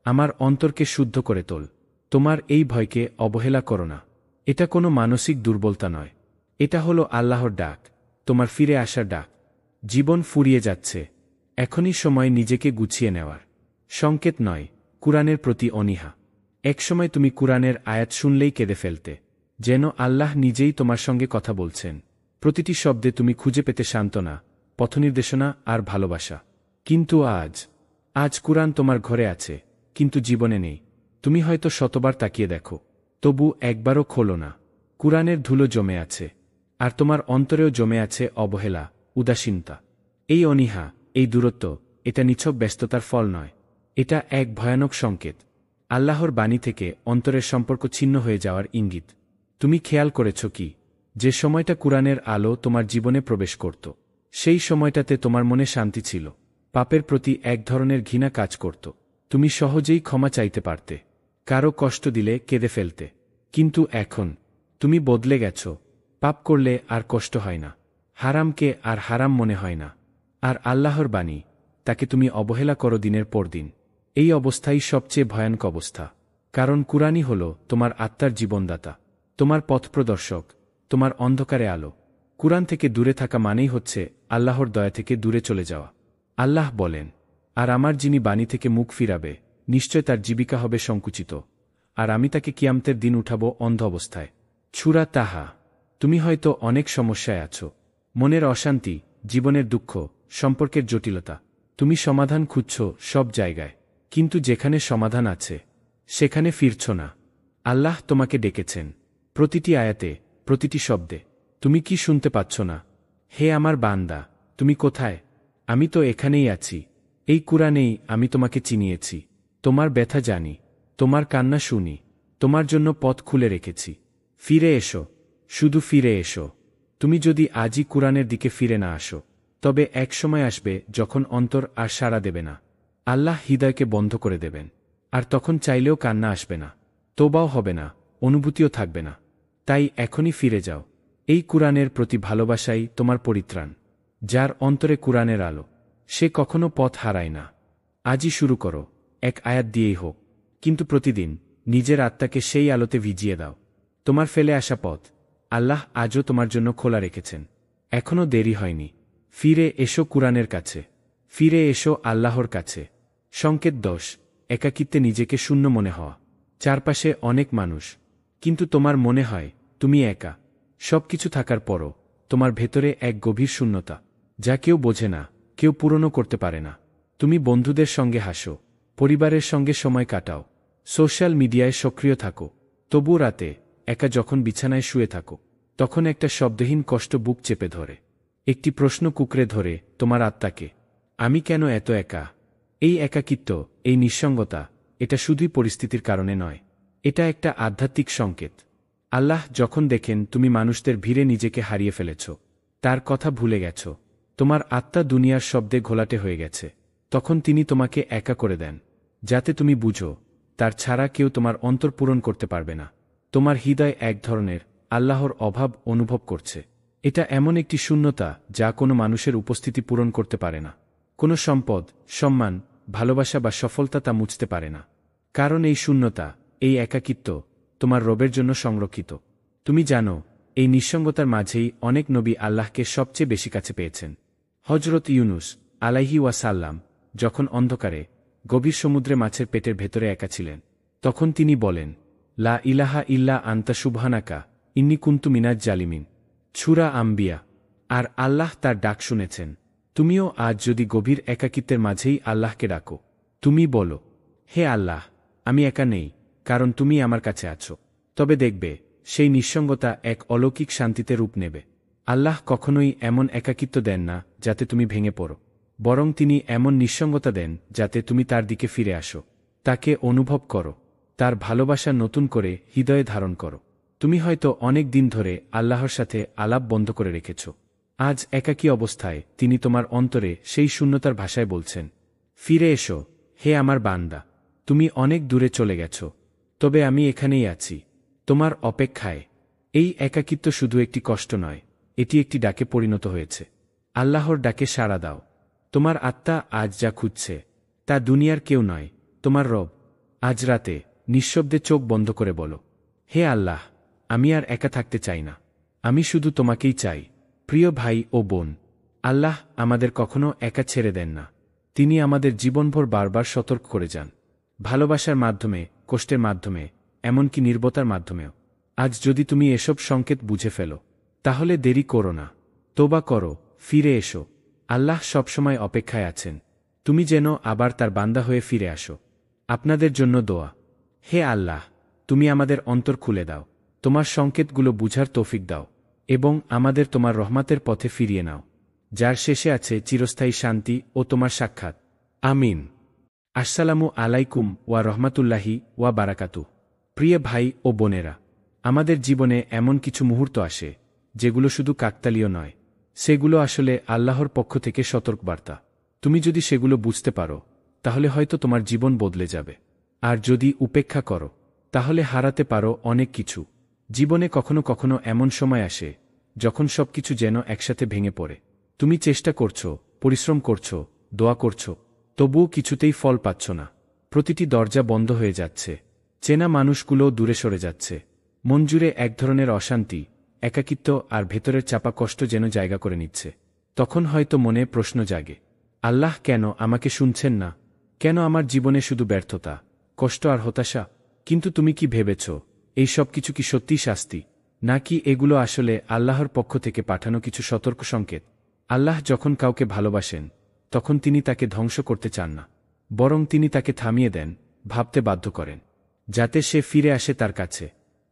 আমার অন্তরকে শুদ্ধ করে তোল। তোমার এই ভয়কে অবহেলা করো না। এটা কোনো মানসিক দুর্বলতা নয়, এটা হলো আল্লাহর ডাক, তোমার ফিরে আসার ডাক। জীবন ফুরিয়ে যাচ্ছে, এখনই সময় নিজেকে গুছিয়ে নেওয়ার। সংকেত ৯। কুরআনের প্রতি অনীহা। একসময় তুমি কুরআনের আয়াত শুনলেই কেঁদে ফেলতে, যেন আল্লাহ নিজেই তোমার সঙ্গে কথা বলছেন। প্রতিটি শব্দে তুমি খুঁজে পেতে সান্ত্বনা, পথনির্দেশনা আর ভালোবাসা। কিন্তু আজ কুরআন তোমার ঘরে আছে, কিন্তু জীবনে নেই। তুমি হয়তো শতবার তাকিয়ে দেখো, তবু একবারও খোলো না। কুরআনের ধুলো জমে আছে, আর তোমার অন্তরেও জমে আছে অবহেলা, উদাসীনতা। এই অনীহা, এই দূরত্ব, এটা নিছক ব্যস্ততার ফল নয়, এটা এক ভয়ানক সংকেত। আল্লাহর বাণী থেকে অন্তরের সম্পর্ক ছিন্ন হয়ে যাওয়ার ইঙ্গিত। তুমি খেয়াল করেছ কি, যে সময়টা কুরআনের আলো তোমার জীবনে প্রবেশ করত, সেই সময়টাতে তোমার মনে শান্তি ছিল, পাপের প্রতি এক ধরনের ঘৃণা কাজ করত। তুমি সহজেই ক্ষমা চাইতে পারতে, কারো কষ্ট দিলে কেঁদে ফেলতে। কিন্তু এখন তুমি বদলে গেছ। পাপ করলে আর কষ্ট হয় না, হারামকে আর হারাম মনে হয় না। আর আল্লাহর বাণী, তাকে তুমি অবহেলা করো দিনের পর দিন। এই অবস্থাই সবচেয়ে ভয়ানক অবস্থা। কারণ কুরআনই হল তোমার আত্মার জীবনদাতা, তোমার পথপ্রদর্শক, তোমার অন্ধকারে আলো। কুরআন থেকে দূরে থাকা মানেই হচ্ছে আল্লাহর দয়া থেকে দূরে চলে যাওয়া। আল্লাহ বলেন, আর আমার যিনি বাণী থেকে মুখ ফিরাবে, নিশ্চয় তার জীবিকা হবে সংকুচিত, আর আমি তাকে কিয়ামতের দিন উঠাব অন্ধ অবস্থায়। সূরা তাহা। তুমি হয়তো অনেক সমস্যায় আছো, মনের অশান্তি, জীবনের দুঃখ, সম্পর্কের জটিলতা। তুমি সমাধান খুঁজছ সব জায়গায়, কিন্তু যেখানে সমাধান আছে সেখানে ফিরছ না। আল্লাহ তোমাকে ডেকেছেন, প্রতিটি আয়াতে, প্রতিটি শব্দে। তুমি কি শুনতে পাচ্ছ না? হে আমার বান্দা, তুমি কোথায়? আমি তো এখানেই আছি। এই কুরআনেই আমি তোমাকে চিনিয়েছি, তোমার ব্যথা জানি, তোমার কান্না শুনি, তোমার জন্য পথ খুলে রেখেছি। ফিরে এসো, শুধু ফিরে এসো। তুমি যদি আজই কুরআনের দিকে ফিরে না আসো, তবে এক সময় আসবে যখন অন্তর আর সাড়া দেবে না। আল্লাহ হৃদয়কে বন্ধ করে দেবেন, আর তখন চাইলেও কান্না আসবে না, তোবাও হবে না, অনুভূতিও থাকবে না। তাই এখনই ফিরে যাও। এই কুরআনের প্রতি ভালোবাসাই তোমার পরিত্রাণ। যার অন্তরে কুরআনের আলো, সে কখনো পথ হারায় না। আজই শুরু করো, এক আয়াত দিয়েই হোক, কিন্তু প্রতিদিন নিজের আত্মাকে সেই আলোতে ভিজিয়ে দাও। তোমার ফেলে আসা পথ আল্লাহ আজও তোমার জন্য খোলা রেখেছেন। এখনও দেরি হয়নি। ফিরে এসো কুরআনের কাছে, ফিরে এসো আল্লাহর কাছে। সংকেত ১০। একাকিত্বে নিজেকে শূন্য মনে হওয়া। চারপাশে অনেক মানুষ, কিন্তু তোমার মনে হয় তুমি একা। সবকিছু থাকার পরও তোমার ভেতরে এক গভীর শূন্যতা, যা কেউ বোঝে না, কেউ পূরণও করতে পারে না। তুমি বন্ধুদের সঙ্গে হাসো, পরিবারের সঙ্গে সময় কাটাও, সোশ্যাল মিডিয়ায় সক্রিয় থাকো। তবু রাতে একা যখন বিছানায় শুয়ে থাকো, তখন একটা শব্দহীন কষ্ট বুক চেপে ধরে। একটি প্রশ্ন কুঁকড়ে ধরে তোমার আত্মাকে, আমি কেন এত একা? এই একাকিত্ব, এই নিঃসঙ্গতা, এটা শুধুই পরিস্থিতির কারণে নয়, এটা একটা আধ্যাত্মিক সংকেত। আল্লাহ যখন দেখেন তুমি মানুষদের ভিড়ে নিজেকে হারিয়ে ফেলেছ, তার কথা ভুলে গেছ, তোমার আত্মা দুনিয়ার শব্দে ঘোলাটে হয়ে গেছে, তখন তিনি তোমাকে একা করে দেন, যাতে তুমি বুঝো তার ছাড়া কেউ তোমার অন্তর পূরণ করতে পারবে না। তোমার হৃদয় এক ধরনের আল্লাহর অভাব অনুভব করছে। এটা এমন একটি শূন্যতা যা কোনো মানুষের উপস্থিতি পূরণ করতে পারে না। কোনো সম্পদ, সম্মান, ভালোবাসা বা সফলতা তা মুছতে পারে না। কারণ এই শূন্যতা, এই একাকিত্ব তোমার রবের জন্য সংরক্ষিত। তুমি জানো, এই নিঃসঙ্গতার মাঝেই অনেক নবী আল্লাহকে সবচেয়ে বেশি কাছে পেয়েছেন। হজরত ইউনুস আলাইহি ওয়াসাল্লাম যখন অন্ধকারে গভীর সমুদ্রে মাছের পেটের ভেতরে একা ছিলেন, তখন তিনি বলেন, লা ইলাহা ইল্লা আনতা সুবহানাকা ইন্নী কুনতু মিনাজ জালিমিন। সূরা আম্বিয়া। আর আল্লাহ তার ডাক শুনেছেন। তুমিও আজ যদি গভীর একাকিত্বের মাঝেই আল্লাহকে ডাকো, তুমি বলো, হে আল্লাহ, আমি একা নেই, কারণ তুমি আমার কাছে আছো, তবে দেখবে সেই নিঃসঙ্গতা এক অলৌকিক শান্তিতে রূপ নেবে। আল্লাহ কখনোই এমন একাকিত্ব দেন না যাতে তুমি ভেঙে পড়ো, বরং তিনি এমন নিঃসঙ্গতা দেন যাতে তুমি তার দিকে ফিরে আসো, তাকে অনুভব করো, তার ভালোবাসা নতুন করে হৃদয়ে ধারণ করো। তুমি হয়তো অনেক দিন ধরে আল্লাহর সাথে আলাপ বন্ধ করে রেখেছ। আজ একাকী অবস্থায় তিনি তোমার অন্তরে সেই শূন্যতার ভাষায় বলছেন, ফিরে এসো, হে আমার বান্দা, তুমি অনেক দূরে চলে গেছ, তবে আমি এখানেই আছি, তোমার অপেক্ষায়। এই একাকিত্ব শুধু একটি কষ্ট নয়, এটি একটি ডাকে পরিণত হয়েছে। আল্লাহর ডাকে সাড়া দাও। তোমার আত্মা আজ যা খুঁজছে তা দুনিয়ার কেউ নয়, তোমার রব। আজ রাতে নিঃশব্দে চোখ বন্ধ করে বলো, হে আল্লাহ, আমি আর একা থাকতে চাই না, আমি শুধু তোমাকেই চাই। প্রিয় ভাই ও বোন, আল্লাহ আমাদের কখনো একা ছেড়ে দেন না। তিনি আমাদের জীবনভর বারবার সতর্ক করে যান, ভালোবাসার মাধ্যমে, কষ্টের মাধ্যমে, এমনকি নীরবতার মাধ্যমেও। আজ যদি তুমি এসব সংকেত বুঝে ফেলো, তাহলে দেরি করো না, তোবা করো, ফিরে এসো। আল্লাহ সবসময় অপেক্ষায় আছেন, তুমি যেন আবার তার বান্দা হয়ে ফিরে আসো। আপনাদের জন্য দোয়া। হে আল্লাহ, তুমি আমাদের অন্তর খুলে দাও, তোমার সংকেতগুলো বুঝার তৌফিক দাও, এবং আমাদের তোমার রহমতের পথে ফিরিয়ে নাও, যার শেষে আছে চিরস্থায়ী শান্তি ও তোমার সাক্ষাৎ। আমিন। আসসালামু আলাইকুম ওয়া রহমাতুল্লাহি ওয়া বারাকাতুহু। প্রিয় ভাই ও বোনেরা, আমাদের জীবনে এমন কিছু মুহূর্ত আসে যেগুলো শুধু কাকতালীয় নয়, সেগুলো আসলে আল্লাহর পক্ষ থেকে সতর্কবার্তা। তুমি যদি সেগুলো বুঝতে পারো, তাহলে হয়তো তোমার জীবন বদলে যাবে। আর যদি উপেক্ষা করো, তাহলে হারাতে পারো অনেক কিছু। জীবনে কখনো কখনো এমন সময় আসে যখন সবকিছু যেন একসাথে ভেঙে পড়ে। তুমি চেষ্টা করছো, পরিশ্রম করছো, দোয়া করছো, তবুও কিছুতেই ফল পাচ্ছ না। প্রতিটি দরজা বন্ধ হয়ে যাচ্ছে, চেনা মানুষগুলো দূরে সরে যাচ্ছে, মন জুড়ে এক ধরনের অশান্তি, একাকিত্ব আর ভেতরের চাপা কষ্ট যেন জায়গা করে নিচ্ছে। তখন হয়তো মনে প্রশ্ন জাগে, আল্লাহ কেন আমাকে শুনছেন না? কেন আমার জীবনে শুধু ব্যর্থতা, কষ্ট আর হতাশা? কিন্তু তুমি কি ভেবেছ, এই সব কিছু কি সত্যিই শাস্তি, নাকি এগুলো আসলে আল্লাহর পক্ষ থেকে পাঠানো কিছু সতর্ক সংকেত? আল্লাহ যখন কাউকে ভালোবাসেন, তখন তিনি তাকে ধ্বংস করতে চান না, বরং তিনি তাকে থামিয়ে দেন, ভাবতে বাধ্য করেন, যাতে সে ফিরে আসে তার কাছে।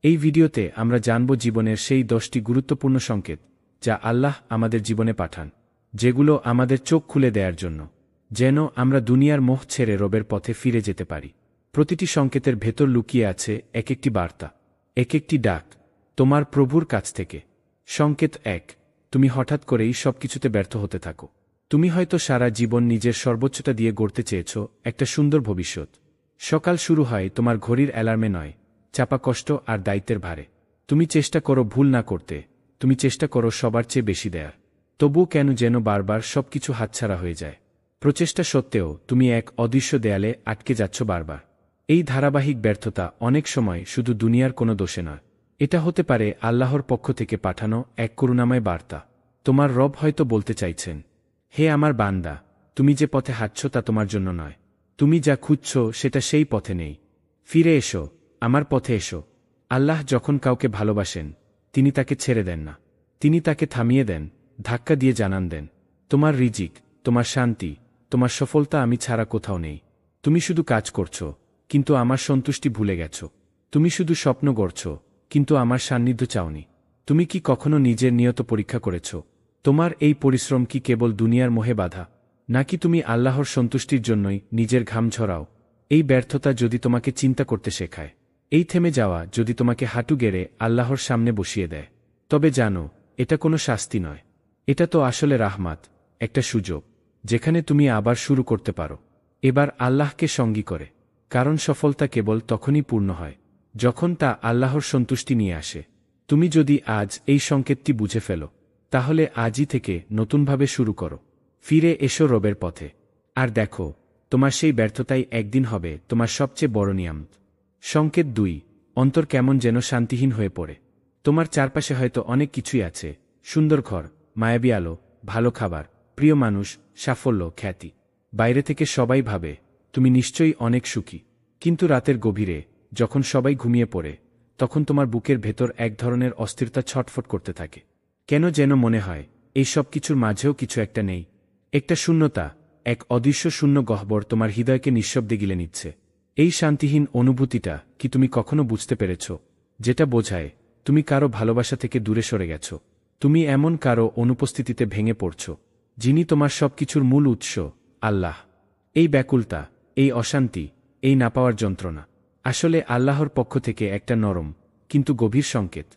এই ভিডিওতে আমরা জানব জীবনের সেই 10টি গুরুত্বপূর্ণ সংকেত যা আল্লাহ আমাদের জীবনে পাঠান, যেগুলো আমাদের চোখ খুলে দেওয়ার জন্য, যেন আমরা দুনিয়ার মোহ ছেড়ে রবের পথে ফিরে যেতে পারি। প্রতিটি সংকেতের ভেতর লুকিয়ে আছে এক একটি বার্তা, এক একটি ডাক, তোমার প্রভুর কাছ থেকে। সংকেত 1, তুমি হঠাৎ করেই সবকিছুতে ব্যর্থ হতে থাকো। তুমি হয়তো সারা জীবন নিজের সর্বোচ্চটা দিয়ে গড়তে চেয়েছ একটা সুন্দর ভবিষ্যৎ। সকাল শুরু হয় তোমার ঘড়ির অ্যালার্মে নয়, চাপা কষ্ট আর দায়িত্বের ভারে। তুমি চেষ্টা করো ভুল না করতে, তুমি চেষ্টা করো সবার চেয়ে বেশি দেয়ার, তবুও কেন যেন বারবার সবকিছু হাতছাড়া হয়ে যায়। প্রচেষ্টা সত্ত্বেও তুমি এক অদৃশ্য দেয়ালে আটকে যাচ্ছ বারবার। এই ধারাবাহিক ব্যর্থতা অনেক সময় শুধু দুনিয়ার কোনো দোষে নয়, এটা হতে পারে আল্লাহর পক্ষ থেকে পাঠানো এক করুণাময় বার্তা। তোমার রব হয়তো বলতে চাইছেন, হে আমার বান্দা, তুমি যে পথে হাঁটছ তা তোমার জন্য নয়, তুমি যা খুঁজছ সেটা সেই পথে নেই। ফিরে এসো, আমার পথে এসো। আল্লাহ যখন কাউকে ভালোবাসেন, তিনি তাকে ছেড়ে দেন না, তিনি তাকে থামিয়ে দেন, ধাক্কা দিয়ে জানান দেন, তোমার রিজিক, তোমার শান্তি, তোমার সফলতা আমি ছাড়া কোথাও নেই। তুমি শুধু কাজ করছো, কিন্তু আমার সন্তুষ্টি ভুলে গেছ। তুমি শুধু স্বপ্ন গড়ছ, কিন্তু আমার সান্নিধ্য চাওনি। তুমি কি কখনো নিজের নিয়ত পরীক্ষা করেছ? তোমার এই পরিশ্রম কি কেবল দুনিয়ার মোহে বাধা, নাকি তুমি আল্লাহর সন্তুষ্টির জন্যই নিজের ঘাম ঝরাও? এই ব্যর্থতা যদি তোমাকে চিন্তা করতে শেখায়, এই থেমে যাওয়া যদি তোমাকে হাঁটু গেড়ে আল্লাহর সামনে বসিয়ে দেয়, তবে জানো, এটা কোনো শাস্তি নয়। এটা তো আসলে রাহমাত, একটা সুযোগ, যেখানে তুমি আবার শুরু করতে পারো, এবার আল্লাহকে সঙ্গী করে। কারণ সফলতা কেবল তখনই পূর্ণ হয় যখন তা আল্লাহর সন্তুষ্টি নিয়ে আসে। তুমি যদি আজ এই সংকেতটি বুঝে ফেলো, তাহলে আজই থেকে নতুনভাবে শুরু করো। ফিরে এসো রবের পথে। আর দেখো, তোমার সেই ব্যর্থতাই একদিন হবে তোমার সবচেয়ে বড় নিয়ামত। সংকেত 2, অন্তর কেমন যেন শান্তিহীন হয়ে পড়ে। তোমার চারপাশে হয়তো অনেক কিছুই আছে, সুন্দর ঘর, মায়াবী আলো, ভালো খাবার, প্রিয় মানুষ, সাফল্য, খ্যাতি। বাইরে থেকে সবাই ভাবে তুমি নিশ্চয়ই অনেক সুখী। কিন্তু রাতের গভীরে, যখন সবাই ঘুমিয়ে পড়ে, তখন তোমার বুকের ভেতর এক ধরনের অস্থিরতা ছটফট করতে থাকে। কেন যেন মনে হয় এই সব কিছুর মাঝেও কিছু একটা নেই। একটা শূন্যতা, এক অদৃশ্য শূন্য গহ্বর তোমার হৃদয়কে নিঃশব্দে গিলে নিচ্ছে। এই শান্তিহীন অনুভূতিটা কি তুমি কখনো বুঝতে পেরেছ? যেটা বোঝায় তুমি কারো ভালোবাসা থেকে দূরে সরে গেছ। তুমি এমন কারো অনুপস্থিতিতে ভেঙে পড়ছ, যিনি তোমার সবকিছুর মূল উৎস, আল্লাহ। এই ব্যাকুলতা, এই অশান্তি, এই না পাওয়ার যন্ত্রণা আসলে আল্লাহর পক্ষ থেকে একটা নরম কিন্তু গভীর সংকেত।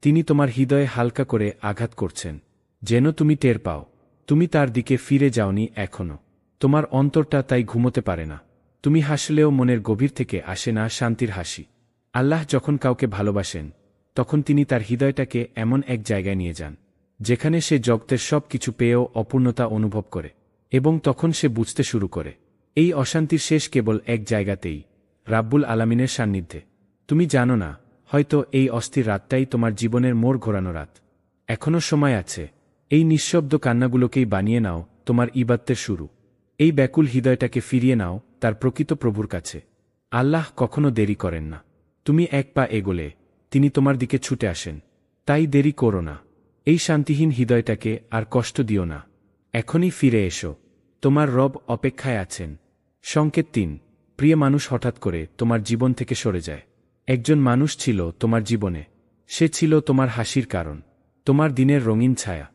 তিনি তোমার হৃদয়ে হালকা করে আঘাত করছেন, যেন তুমি টের পাও তুমি তার দিকে ফিরে যাওনি এখনো। তোমার অন্তরটা তাই ঘুমোতে পারে না। তুমি হাসলেও মনের গভীর থেকে আসে না শান্তির হাসি। আল্লাহ যখন কাউকে ভালোবাসেন, তখন তিনি তার হৃদয়টাকে এমন এক জায়গায় নিয়ে যান, যেখানে সে জগতের সব কিছু পেয়েও অপূর্ণতা অনুভব করে। এবং তখন সে বুঝতে শুরু করে, এই অশান্তির শেষ কেবল এক জায়গাতেই, রাব্বুল আলামিনের সান্নিধ্যে। তুমি জানো না, হয়তো এই অস্থির রাতটাই তোমার জীবনের মোড় ঘোরানো রাত। এখনও সময় আছে। এই নিঃশব্দ কান্নাগুলোকেই বানিয়ে নাও তোমার ইবাদতের শুরু। এই ব্যাকুল হৃদয়টাকে ফিরিয়ে নাও তার প্রকৃত প্রভুর কাছে। আল্লাহ কখনো দেরি করেন না। তুমি এক পা এগোলে তিনি তোমার দিকে ছুটে আসেন। তাই দেরি করো না। এই শান্তিহীন হৃদয়টাকে আর কষ্ট দিও না। এখনই ফিরে এসো। তোমার রব অপেক্ষায় আছেন। সংকেত 3, প্রিয় মানুষ হঠাৎ করে তোমার জীবন থেকে সরে যায়। একজন মানুষ ছিল তোমার জীবনে। সে ছিল তোমার হাসির কারণ, তোমার দিনের রঙিন ছায়া,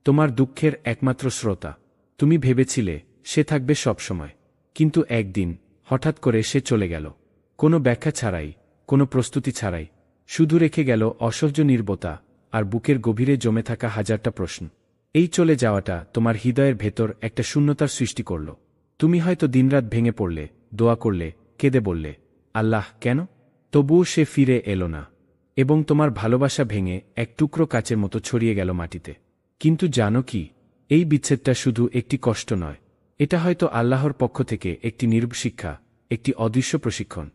তোমার দুঃখের একমাত্র শ্রোতা। তুমি ভেবেছিলে সে থাকবে সবসময়, কিন্তু একদিন হঠাৎ করে সে চলে গেল। কোনো ব্যাখ্যা ছাড়াই, কোনো প্রস্তুতি ছাড়াই, শুধু রেখে গেল অসহ্য নীরবতা আর বুকের গভীরে জমে থাকা হাজারটা প্রশ্ন। এই চলে যাওয়াটা তোমার হৃদয়ের ভেতর একটা শূন্যতার সৃষ্টি করল। তুমি হয়তো দিনরাত ভেঙে পড়লে, দোয়া করলে, কেঁদে বললে, আল্লাহ কেন? তবুও সে ফিরে এলো না, এবং তোমার ভালোবাসা ভেঙে এক টুকরো কাচের মতো ছড়িয়ে গেল মাটিতে। কিন্তু জানো কি, এই বিচ্ছেদটা শুধু একটি কষ্ট নয়, এটা হয়তো আল্লাহর পক্ষ থেকে একটি নীরব শিক্ষা, একটি অদৃশ্য প্রশিক্ষণ।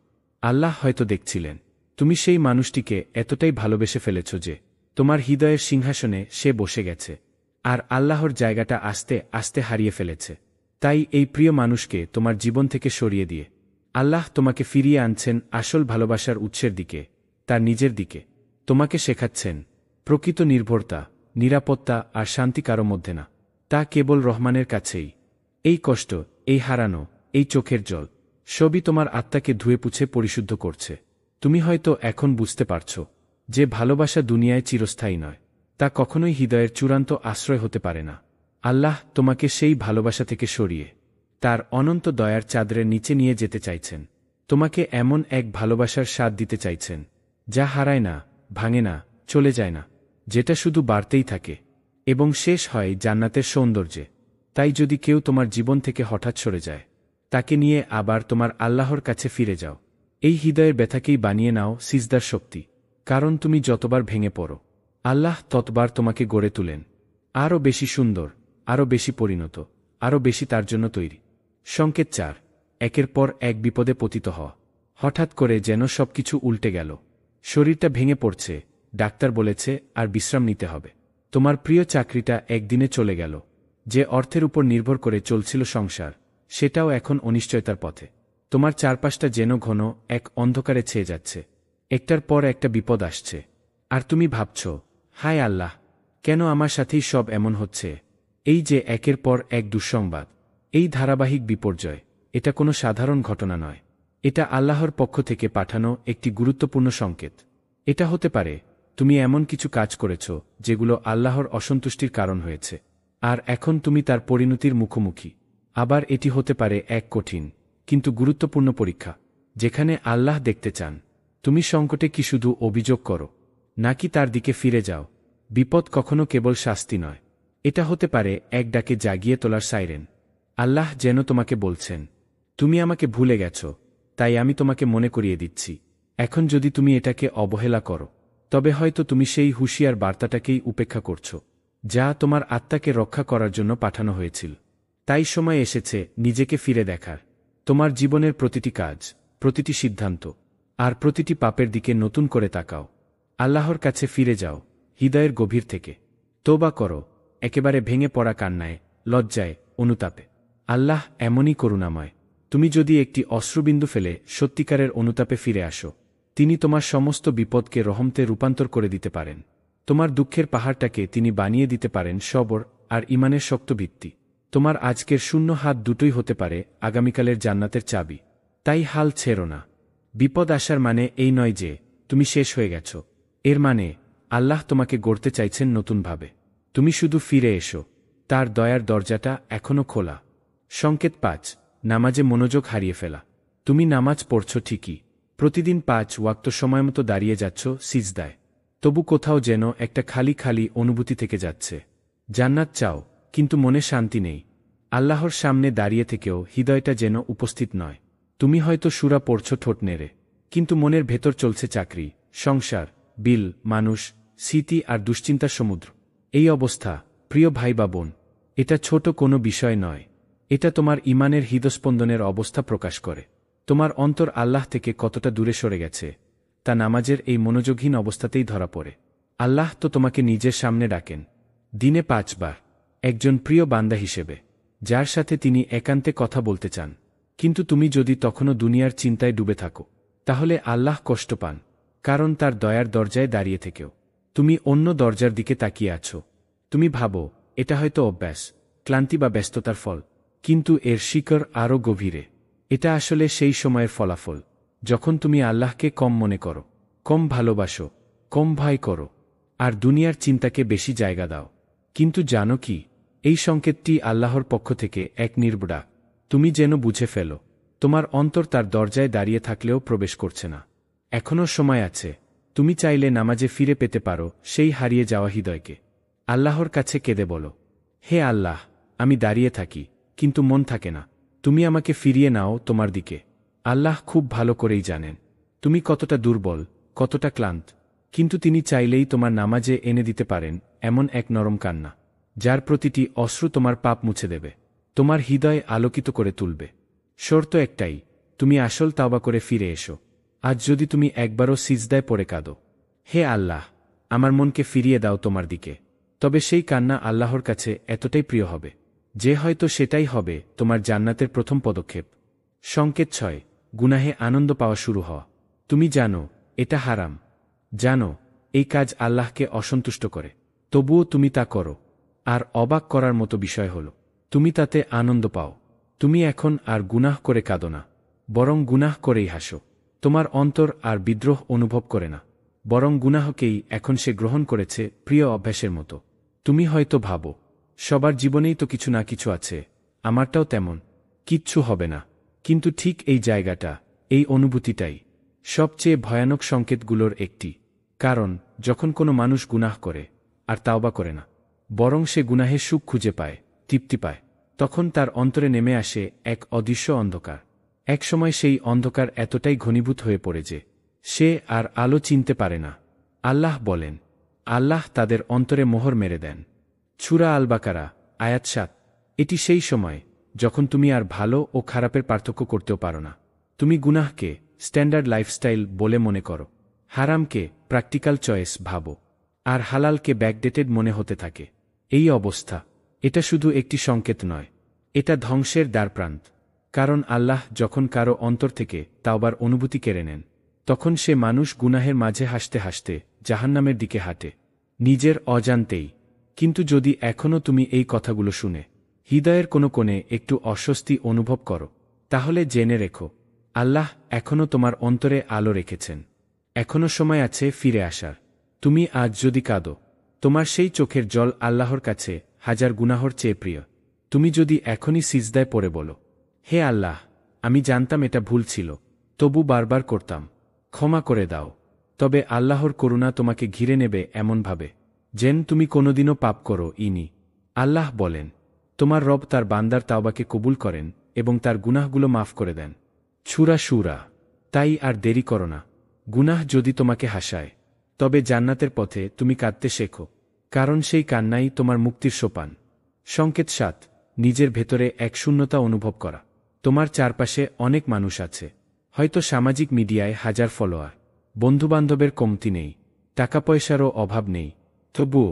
আল্লাহ হয়তো দেখছিলেন তুমি সেই মানুষটিকে এতটাই ভালোবেসে ফেলেছ যে তোমার হৃদয়ের সিংহাসনে সে বসে গেছে, আর আল্লাহর জায়গাটা আস্তে আস্তে হারিয়ে ফেলেছে। তাই এই প্রিয় মানুষকে তোমার জীবন থেকে সরিয়ে দিয়ে আল্লাহ তোমাকে ফিরিয়ে আনছেন আসল ভালোবাসার উৎসের দিকে, তার নিজের দিকে। তোমাকে শেখাচ্ছেন প্রকৃত নির্ভরতা, নিরাপত্তা আর শান্তি কারো মধ্যে না, তা কেবল রহমানের কাছেই। এই কষ্ট, এই হারানো, এই চোখের জল, সবই তোমার আত্মাকে ধুয়ে পুছে পরিশুদ্ধ করছে। তুমি হয়তো এখন বুঝতে পারছ যে ভালোবাসা দুনিয়ায় চিরস্থায়ী নয়, তা কখনোই হৃদয়ের চূড়ান্ত আশ্রয় হতে পারে না। আল্লাহ তোমাকে সেই ভালোবাসা থেকে সরিয়ে তার অনন্ত দয়ার চাদরের নিচে নিয়ে যেতে চাইছেন। তোমাকে এমন এক ভালোবাসার স্বাদ দিতে চাইছেন, যা হারায় না, ভাঙে না, চলে যায় না, যেটা শুধু বাড়তেই থাকে এবং শেষ হয় জান্নাতের সৌন্দর্যে। তাই যদি কেউ তোমার জীবন থেকে হঠাৎ সরে যায়, তাকে নিয়ে আবার তোমার আল্লাহর কাছে ফিরে যাও। এই হৃদয়ের ব্যথাকেই বানিয়ে নাও সিজদার শক্তি। কারণ তুমি যতবার ভেঙে পড়ো, আল্লাহ ততবার তোমাকে গড়ে তুলেন আরও বেশি সুন্দর, আরও বেশি পরিণত, আরও বেশি তার জন্য তৈরি। সংকেত 4, একের পর এক বিপদে পতিত হওয়া। হঠাৎ করে যেন সবকিছু উল্টে গেল। শরীরটা ভেঙে পড়ছে, ডাক্তার বলেছে আর বিশ্রাম নিতে হবে। তোমার প্রিয় চাকরিটা একদিনে চলে গেল। যে অর্থের উপর নির্ভর করে চলছিল সংসার, সেটাও এখন অনিশ্চয়তার পথে। তোমার চারপাশটা যেন ঘন এক অন্ধকারে ছেয়ে যাচ্ছে। একটার পর একটা বিপদ আসছে, আর তুমি ভাবছ, হায় আল্লাহ, কেন আমার সাথেই সব এমন হচ্ছে? এই যে একের পর এক দুঃসংবাদ, এই ধারাবাহিক বিপর্যয়, এটা কোনো সাধারণ ঘটনা নয়। এটা আল্লাহর পক্ষ থেকে পাঠানো একটি গুরুত্বপূর্ণ সংকেত। এটা হতে পারে তুমি এমন কিছু কাজ করেছ যেগুলো আল্লাহর অসন্তুষ্টির কারণ হয়েছে, আর এখন তুমি তার পরিণতির মুখোমুখি। আবার এটি হতে পারে এক কঠিন কিন্তু গুরুত্বপূর্ণ পরীক্ষা, যেখানে আল্লাহ দেখতে চান তুমি সংকটে কি শুধু অভিযোগ করো, নাকি তার দিকে ফিরে যাও। বিপদ কখনো কেবল শাস্তি নয়, এটা হতে পারে এক ডাকে জাগিয়ে তোলার সাইরেন। আল্লাহ যেন তোমাকে বলছেন, তুমি আমাকে ভুলে গেছ, তাই আমি তোমাকে মনে করিয়ে দিচ্ছি। এখন যদি তুমি এটাকে অবহেলা করো, তবে হয়তো তুমি সেই হুঁশিয়ার বার্তাটাকেই উপেক্ষা করছ, যা তোমার আত্মাকে রক্ষা করার জন্য পাঠানো হয়েছিল। তাই সময় এসেছে নিজেকে ফিরে দেখার। তোমার জীবনের প্রতিটি কাজ, প্রতিটি সিদ্ধান্ত আর প্রতিটি পাপের দিকে নতুন করে তাকাও। আল্লাহর কাছে ফিরে যাও, হৃদয়ের গভীর থেকে তোবা করো, একেবারে ভেঙে পড়া কান্নায়, লজ্জায়, অনুতাপে। আল্লাহ এমনই করুণাময়। তুমি যদি একটি অশ্রুবিন্দু ফেলে সত্যিকারের অনুতাপে ফিরে আসো, তিনি তোমার সমস্ত বিপদকে রহমতে রূপান্তর করে দিতে পারেন। তোমার দুঃখের পাহাড়টাকে তিনি বানিয়ে দিতে পারেন সবর আর ঈমানের শক্ত ভিত্তি। তোমার আজকের শূন্য হাত দুটোই হতে পারে আগামীকালের জান্নাতের চাবি। তাই হাল ছেড়ো না। বিপদ আসার মানে এই নয় যে তুমি শেষ হয়ে গেছ। এর মানে আল্লাহ তোমাকে গড়তে চাইছেন নতুনভাবে। তুমি শুধু ফিরে এসো, তার দয়ার দরজাটা এখনও খোলা। সংকেত 5, নামাজে মনোযোগ হারিয়ে ফেলা। তুমি নামাজ পড়ছ ঠিকই, প্রতিদিন 5 ওয়াক্ত সময়মতো দাঁড়িয়ে যাচ্ছ সিজদায়, তবু কোথাও যেন একটা খালি খালি অনুভূতি থেকে যাচ্ছে। জান্নাত চাও, কিন্তু মনে শান্তি নেই। আল্লাহর সামনে দাঁড়িয়ে থেকেও হৃদয়টা যেন উপস্থিত নয়। তুমি হয়তো সূরা পড়ছ ঠোঁট নেড়ে, কিন্তু মনের ভেতর চলছে চাকরি, সংসার, বিল, মানুষ, স্মৃতি আর দুশ্চিন্তার সমুদ্র। এই অবস্থা, প্রিয় ভাই বা বোন, এটা ছোট কোনো বিষয় নয়। এটা তোমার ঈমানের হৃদস্পন্দনের অবস্থা প্রকাশ করে। তোমার অন্তর আল্লাহ থেকে কতটা দূরে সরে গেছে তা নামাজের এই মনোযোগহীন অবস্থাতেই ধরা পড়ে। আল্লাহ তো তোমাকে নিজের সামনে ডাকেন, দিনে 5 বার, একজন প্রিয় বান্দা হিসেবে, যার সাথে তিনি একান্তে কথা বলতে চান। কিন্তু তুমি যদি তখনও দুনিয়ার চিন্তায় ডুবে থাকো, তাহলে আল্লাহ কষ্ট পান, কারণ তার দয়ার দরজায় দাঁড়িয়ে থেকেও তুমি অন্য দরজার দিকে তাকিয়ে আছো। তুমি ভাবো এটা হয়তো অভ্যাস, ক্লান্তি বা ব্যস্ততার ফল, কিন্তু এর শিকড় আরও গভীরে। এটা আসলে সেই সময়ের ফলাফল যখন তুমি আল্লাহকে কম মনে করো, কম ভালোবাসো, কম ভয় করো, আর দুনিয়ার চিন্তাকে বেশি জায়গা দাও। কিন্তু জানো কি, এই সংকেতটি আল্লাহর পক্ষ থেকে এক নির্বডা। তুমি যেন বুঝে ফেলো তোমার অন্তর তার দরজায় দাঁড়িয়ে থাকলেও প্রবেশ করছে না। এখনও সময় আছে। তুমি চাইলে নামাজে ফিরে পেতে পারো সেই হারিয়ে যাওয়া হৃদয়কে। আল্লাহর কাছে কেঁদে বলো, হে আল্লাহ, আমি দাঁড়িয়ে থাকি, কিন্তু মন থাকে না। তুমি আমাকে ফিরিয়ে নাও তোমার দিকে। আল্লাহ খুব ভালো করেই জানেন তুমি কতটা দুর্বল, কতটা ক্লান্ত, কিন্তু তিনি চাইলেই তোমার নামাজে এনে দিতে পারেন এমন এক নরম কান্না, যার প্রতিটি অশ্রু তোমার পাপ মুছে দেবে, তোমার হৃদয় আলোকিত করে তুলবে। শর্ত একটাই, তুমি আসল তাওবা করে ফিরে এসো। আজ যদি তুমি একবারও সিজদায় পড়ে কাঁদো, হে আল্লাহ, আমার মনকে ফিরিয়ে দাও তোমার দিকে, তবে সেই কান্না আল্লাহর কাছে এতটাই প্রিয় হবে যে হয়তো সেটাই হবে তোমার জান্নাতের প্রথম পদক্ষেপ। সংকেত 6, গুনাহে আনন্দ পাওয়া শুরু হওয়া। তুমি জানো এটা হারাম, জানো এই কাজ আল্লাহকে অসন্তুষ্ট করে, তবুও তুমি তা করো। আর অবাক করার মতো বিষয় হলো, তুমি তাতে আনন্দ পাও। তুমি এখন আর গুনাহ করে কাঁদো না, বরং গুনাহ করেই হাসো। তোমার অন্তর আর বিদ্রোহ অনুভব করে না, বরং গুনাহকেই এখন সে গ্রহণ করেছে প্রিয় অভ্যাসের মতো। তুমি হয়তো ভাবো, সবার জীবনেই তো কিছু না কিছু আছে, আমারটাও তেমন, কিচ্ছু হবে না। কিন্তু ঠিক এই জায়গাটা, এই অনুভূতিটাই সবচেয়ে ভয়ানক সংকেতগুলোর একটি। কারণ যখন কোনো মানুষ গুনাহ করে আর তাওবা করে না, বরং সে গুনাহের সুখ খুঁজে পায়, তৃপ্তি পায়, তখন তার অন্তরে নেমে আসে এক অদৃশ্য অন্ধকার। একসময় সেই অন্ধকার এতটাই ঘনীভূত হয়ে পড়ে যে সে আর আলো চিনতে পারে না। আল্লাহ বলেন, আল্লাহ তাদের অন্তরে মোহর মেরে দেন। সূরা আল বাকারা, আয়াত 7। এটি সেই সময় যখন তুমি আর ভালো ও খারাপের পার্থক্য করতেও পারো না। তুমি গুনাহকে স্ট্যান্ডার্ড লাইফস্টাইল বলে মনে করো, হারামকে প্র্যাকটিক্যাল চয়েস ভাবো, আর হালালকে ব্যাকডেটেড মনে হতে থাকে। এই অবস্থা, এটা শুধু একটি সংকেত নয়, এটা ধ্বংসের দ্বারপ্রান্ত। কারণ আল্লাহ যখন কারো অন্তর থেকে তাওবার অনুভূতি কেড়ে নেন, তখন সে মানুষ গুনাহের মাঝে হাসতে হাসতে জাহান্নামের দিকে হাঁটে, নিজের অজান্তেই। কিন্তু যদি এখনও তুমি এই কথাগুলো শুনে হৃদয়ের কোনো কোণে একটু অস্বস্তি অনুভব করো, তাহলে জেনে রেখো, আল্লাহ এখনও তোমার অন্তরে আলো রেখেছেন। এখনও সময় আছে ফিরে আসার। তুমি আজ যদি কাঁদো, তোমার সেই চোখের জল আল্লাহর কাছে হাজার গুনাহর চেয়ে প্রিয়। তুমি যদি এখনই সিজদায় পড়ে বলো, হে আল্লাহ, আমি জানতাম এটা ভুল ছিল, তবু বারবার করতাম, ক্ষমা করে দাও, তবে আল্লাহর করুণা তোমাকে ঘিরে নেবে এমনভাবে যেন তুমি কোনোদিনও পাপ করো ইনি। আল্লাহ বলেন, তোমার রব তার বান্দার তাওবাকে কবুল করেন এবং তার গুনাহগুলো মাফ করে দেন। সূরা। তাই আর দেরি করো না। গুনাহ যদি তোমাকে হাসায়, তবে জান্নাতের পথে তুমি কাঁদতে শেখো, কারণ সেই কান্নাই তোমার মুক্তির সোপান। সংকেত ৭। নিজের ভেতরে এক শূন্যতা অনুভব করা। তোমার চারপাশে অনেক মানুষ আছে, হয়তো সামাজিক মিডিয়ায় হাজার ফলোয়ার, বন্ধুবান্ধবের কমতি নেই, টাকা পয়সারও অভাব নেই, তবুও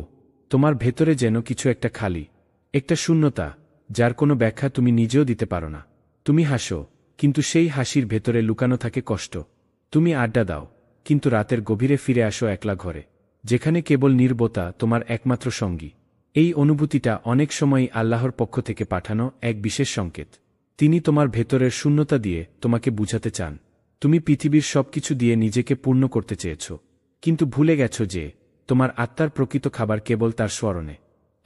তোমার ভেতরে যেন কিছু একটা খালি, একটা শূন্যতা, যার কোনো ব্যাখ্যা তুমি নিজেও দিতে পারো না। তুমি হাসো, কিন্তু সেই হাসির ভেতরে লুকানো থাকে কষ্ট। তুমি আড্ডা দাও, কিন্তু রাতের গভীরে ফিরে আসো একলা ঘরে, যেখানে কেবল নীরবতা তোমার একমাত্র সঙ্গী। এই অনুভূতিটা অনেক সময়ই আল্লাহর পক্ষ থেকে পাঠানো এক বিশেষ সংকেত। তিনি তোমার ভেতরের শূন্যতা দিয়ে তোমাকে বুঝাতে চান, তুমি পৃথিবীর সবকিছু দিয়ে নিজেকে পূর্ণ করতে চেয়েছ, কিন্তু ভুলে গেছ যে তোমার আত্মার প্রকৃত খাবার কেবল তার স্মরণে।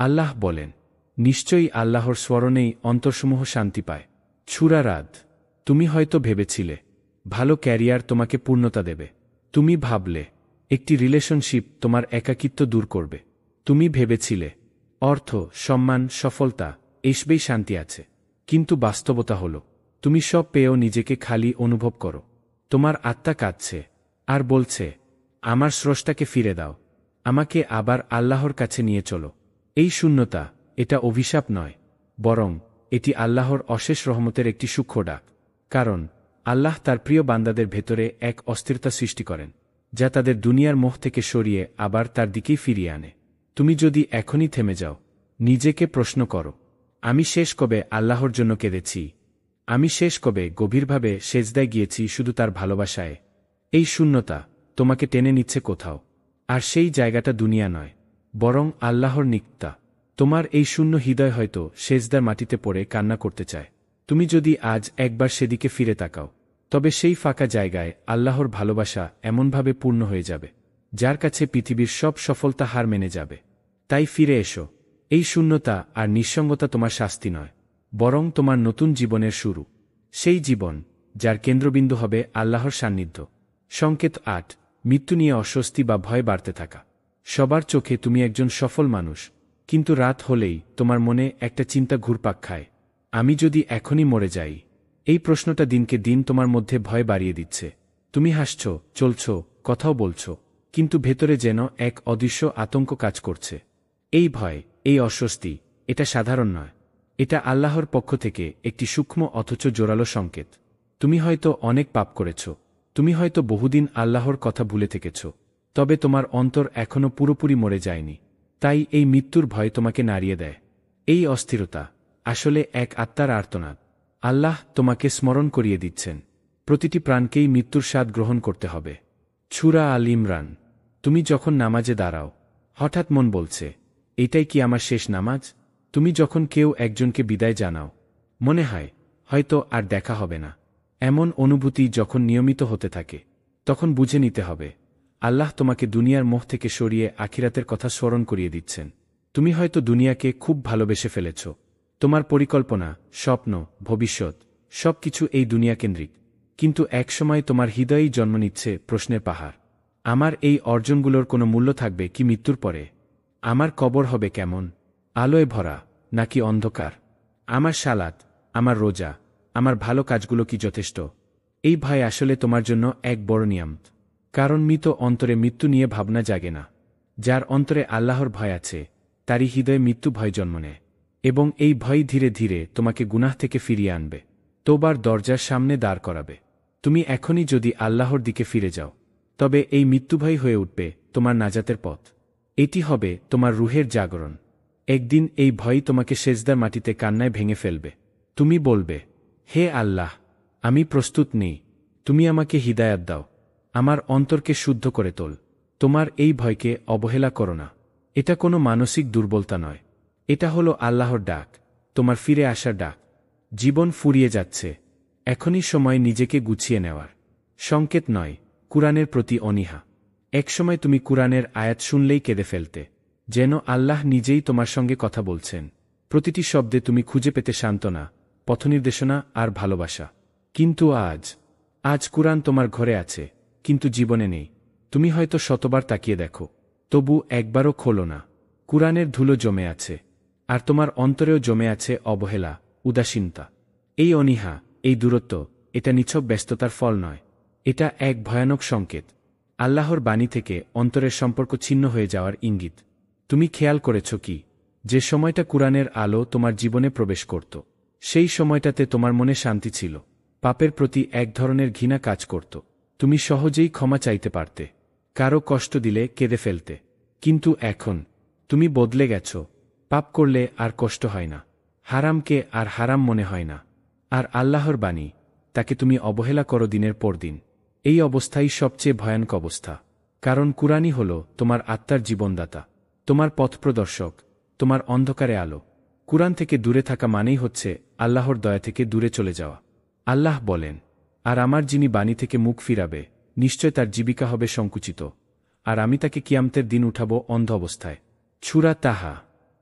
আল্লাহ বলেন, নিশ্চয়ই আল্লাহর স্মরণেই অন্তরসমূহ শান্তি পায়। সূরা। তুমি হয়তো ভেবেছিলে ভালো ক্যারিয়ার তোমাকে পূর্ণতা দেবে। তুমি ভাবলে একটি রিলেশনশিপ তোমার একাকিত্ব দূর করবে। তুমি ভেবেছিলে অর্থ, সম্মান, সফলতা এসবেই শান্তি আছে। কিন্তু বাস্তবতা হলো, তুমি সব পেয়েও নিজেকে খালি অনুভব করো। তোমার আত্মা কাঁদছে আর বলছে, আমার স্রষ্টাকে ফিরে দাও, আমাকে আবার আল্লাহর কাছে নিয়ে চলো। এই শূন্যতা, এটা অভিশাপ নয়, বরং এটি আল্লাহর অশেষ রহমতের একটি সূক্ষ্ম ডাক। কারণ আল্লাহ তার প্রিয় বান্দাদের ভেতরে এক অস্থিরতা সৃষ্টি করেন, যা তাদের দুনিয়ার মোহ থেকে সরিয়ে আবার তার দিকেই ফিরিয়ে আনে। তুমি যদি এখনই থেমে যাও, নিজেকে প্রশ্ন করো, আমি শেষ কবে আল্লাহর জন্য কেঁদেছি? আমি শেষ কবে গভীরভাবে সেজদায় গিয়েছি শুধু তার ভালোবাসায়? এই শূন্যতা তোমাকে টেনে নিচ্ছে কোথাও, আর সেই জায়গাটা দুনিয়া নয়, বরং আল্লাহর নিকটা। তোমার এই শূন্য হৃদয় হয়তো সেজদার মাটিতে পড়ে কান্না করতে চায়। তুমি যদি আজ একবার সেদিকে ফিরে তাকাও, তবে সেই ফাঁকা জায়গায় আল্লাহর ভালোবাসা এমনভাবে পূর্ণ হয়ে যাবে, যার কাছে পৃথিবীর সব সফলতা হার মেনে যাবে। তাই ফিরে এসো। এই শূন্যতা আর নিঃসঙ্গতা তোমার শাস্তি নয়, বরং তোমার নতুন জীবনের শুরু। সেই জীবন, যার কেন্দ্রবিন্দু হবে আল্লাহর সান্নিধ্য। সংকেত ৮। মৃত্যু নিয়ে অস্বস্তি বা ভয় বাড়তে থাকা। সবার চোখে তুমি একজন সফল মানুষ, কিন্তু রাত হলেই তোমার মনে একটা চিন্তা ঘুরপাক খায়, আমি যদি এখনই মরে যাই? এই প্রশ্নটা দিনকে দিন তোমার মধ্যে ভয় বাড়িয়ে দিচ্ছে। তুমি হাসছ, চলছ, কথাও বলছ, কিন্তু ভেতরে যেন এক অদৃশ্য আতঙ্ক কাজ করছে। এই ভয়, এই অস্বস্তি, এটা সাধারণ নয়, এটা আল্লাহর পক্ষ থেকে একটি সূক্ষ্ম অথচ জোরালো সংকেত। তুমি হয়তো অনেক পাপ করেছ, তুমি হয়তো বহুদিন আল্লাহর কথা ভুলে থেকেছ, তবে তোমার অন্তর এখনও পুরোপুরি মরে যায়নি। তাই এই মৃত্যুর ভয় তোমাকে নাড়িয়ে দেয়। এই অস্থিরতা আসলে এক আত্মার আর্তনাদ। আল্লাহ তোমাকে স্মরণ করিয়ে দিচ্ছেন, প্রতিটি প্রাণকেই মৃত্যুর স্বাদ গ্রহণ করতে হবে। সূরা আল ইমরান। তুমি যখন নামাজে দাঁড়াও, হঠাৎ মন বলছে, এটাই কি আমার শেষ নামাজ? তুমি যখন কেউ একজনকে বিদায় জানাও, মনে হয় হয়তো আর দেখা হবে না। এমন অনুভূতি যখন নিয়মিত হতে থাকে, তখন বুঝে নিতে হবে, আল্লাহ তোমাকে দুনিয়ার মোহ থেকে সরিয়ে আখিরাতের কথা স্মরণ করিয়ে দিচ্ছেন। তুমি হয়তো দুনিয়াকে খুব ভালোবেসে ফেলেছ। তোমার পরিকল্পনা, স্বপ্ন, ভবিষ্যৎ সবকিছু এই দুনিয়াকেন্দ্রিক। কিন্তু একসময় তোমার হৃদয়েই জন্ম নিচ্ছে প্রশ্নের পাহাড়। আমার এই অর্জনগুলোর কোনো মূল্য থাকবে কি মৃত্যুর পরে? আমার কবর হবে কেমন? আলোয় ভরা নাকি অন্ধকার? আমার সালাত, আমার রোজা, আমার ভালো কাজগুলো কি যথেষ্ট? এই ভয় আসলে তোমার জন্য এক বড় নিয়ামত। কারণ মৃত অন্তরে মৃত্যু নিয়ে ভাবনা জাগে না। যার অন্তরে আল্লাহর ভয় আছে, তারই হৃদয়ে মৃত্যু ভয় জন্ম নেয়, এবং এই ভয় ধীরে ধীরে তোমাকে গুনাহ থেকে ফিরিয়ে আনবে, তোবার দরজার সামনে দাঁড় করাবে। তুমি এখনই যদি আল্লাহর দিকে ফিরে যাও, তবে এই মৃত্যুভয় হয়ে উঠবে তোমার নাজাতের পথ। এটি হবে তোমার রুহের জাগরণ। একদিন এই ভয় তোমাকে সেজদার মাটিতে কান্নায় ভেঙে ফেলবে। তুমি বলবে, হে আল্লাহ, আমি প্রস্তুত নেই, তুমি আমাকে হিদায়াত দাও, আমার অন্তরকে শুদ্ধ করে তোল। তোমার এই ভয়কে অবহেলা করো না। এটা কোনো মানসিক দুর্বলতা নয়, এটা হলো আল্লাহর ডাক। তোমার ফিরে আসার ডাক। জীবন ফুরিয়ে যাচ্ছে, এখনই সময় নিজেকে গুছিয়ে নেওয়ার। সংকেত নয়, কুরআনের প্রতি অনীহা। একসময় তুমি কুরআনের আয়াত শুনলেই কেঁদে ফেলতে, যেন আল্লাহ নিজেই তোমার সঙ্গে কথা বলছেন। প্রতিটি শব্দে তুমি খুঁজে পেতে সান্ত্বনা, পথনির্দেশনা আর ভালোবাসা। কিন্তু আজ কুরআন তোমার ঘরে আছে, কিন্তু জীবনে নেই। তুমি হয়তো শতবার তাকিয়ে দেখো, তবু একবারও খোলো না। কুরআনের ধুলো জমে আছে, আর তোমার অন্তরেও জমে আছে অবহেলা, উদাসীনতা। এই অনীহা, এই দূরত্ব, এটা নিছক ব্যস্ততার ফল নয়, এটা এক ভয়ানক সংকেত, আল্লাহর বাণী থেকে অন্তরের সম্পর্ক ছিন্ন হয়ে যাওয়ার ইঙ্গিত। তুমি খেয়াল করেছ কি, যে সময়টা কুরআনের আলো তোমার জীবনে প্রবেশ করত, সেই সময়টাতে তোমার মনে শান্তি ছিল, পাপের প্রতি এক ধরনের ঘৃণা কাজ করত। তুমি সহজেই ক্ষমা চাইতে পারতে, কারো কষ্ট দিলে কেঁদে ফেলতে। কিন্তু এখন তুমি বদলে গেছ, পাপ করলে আর কষ্ট হয় না, হারামকে আর হারাম মনে হয় না, আর আল্লাহর বাণী, তাকে তুমি অবহেলা করো দিনের পর দিন। এই অবস্থাই সবচেয়ে ভয়ানক অবস্থা, কারণ কুরআনই হল তোমার আত্মার জীবনদাতা, তোমার পথপ্রদর্শক, তোমার অন্ধকারে আলো। কুরআন থেকে দূরে থাকা মানেই হচ্ছে আল্লাহর দয়া থেকে দূরে চলে যাওয়া। আল্লাহ বলেন, আর আমার যিনি বাণী থেকে মুখ ফিরাবে, নিশ্চয় তার জীবিকা হবে সংকুচিত, আর আমি তাকে কিয়ামতের দিন উঠাব অন্ধ অবস্থায়। সূরা তাহা।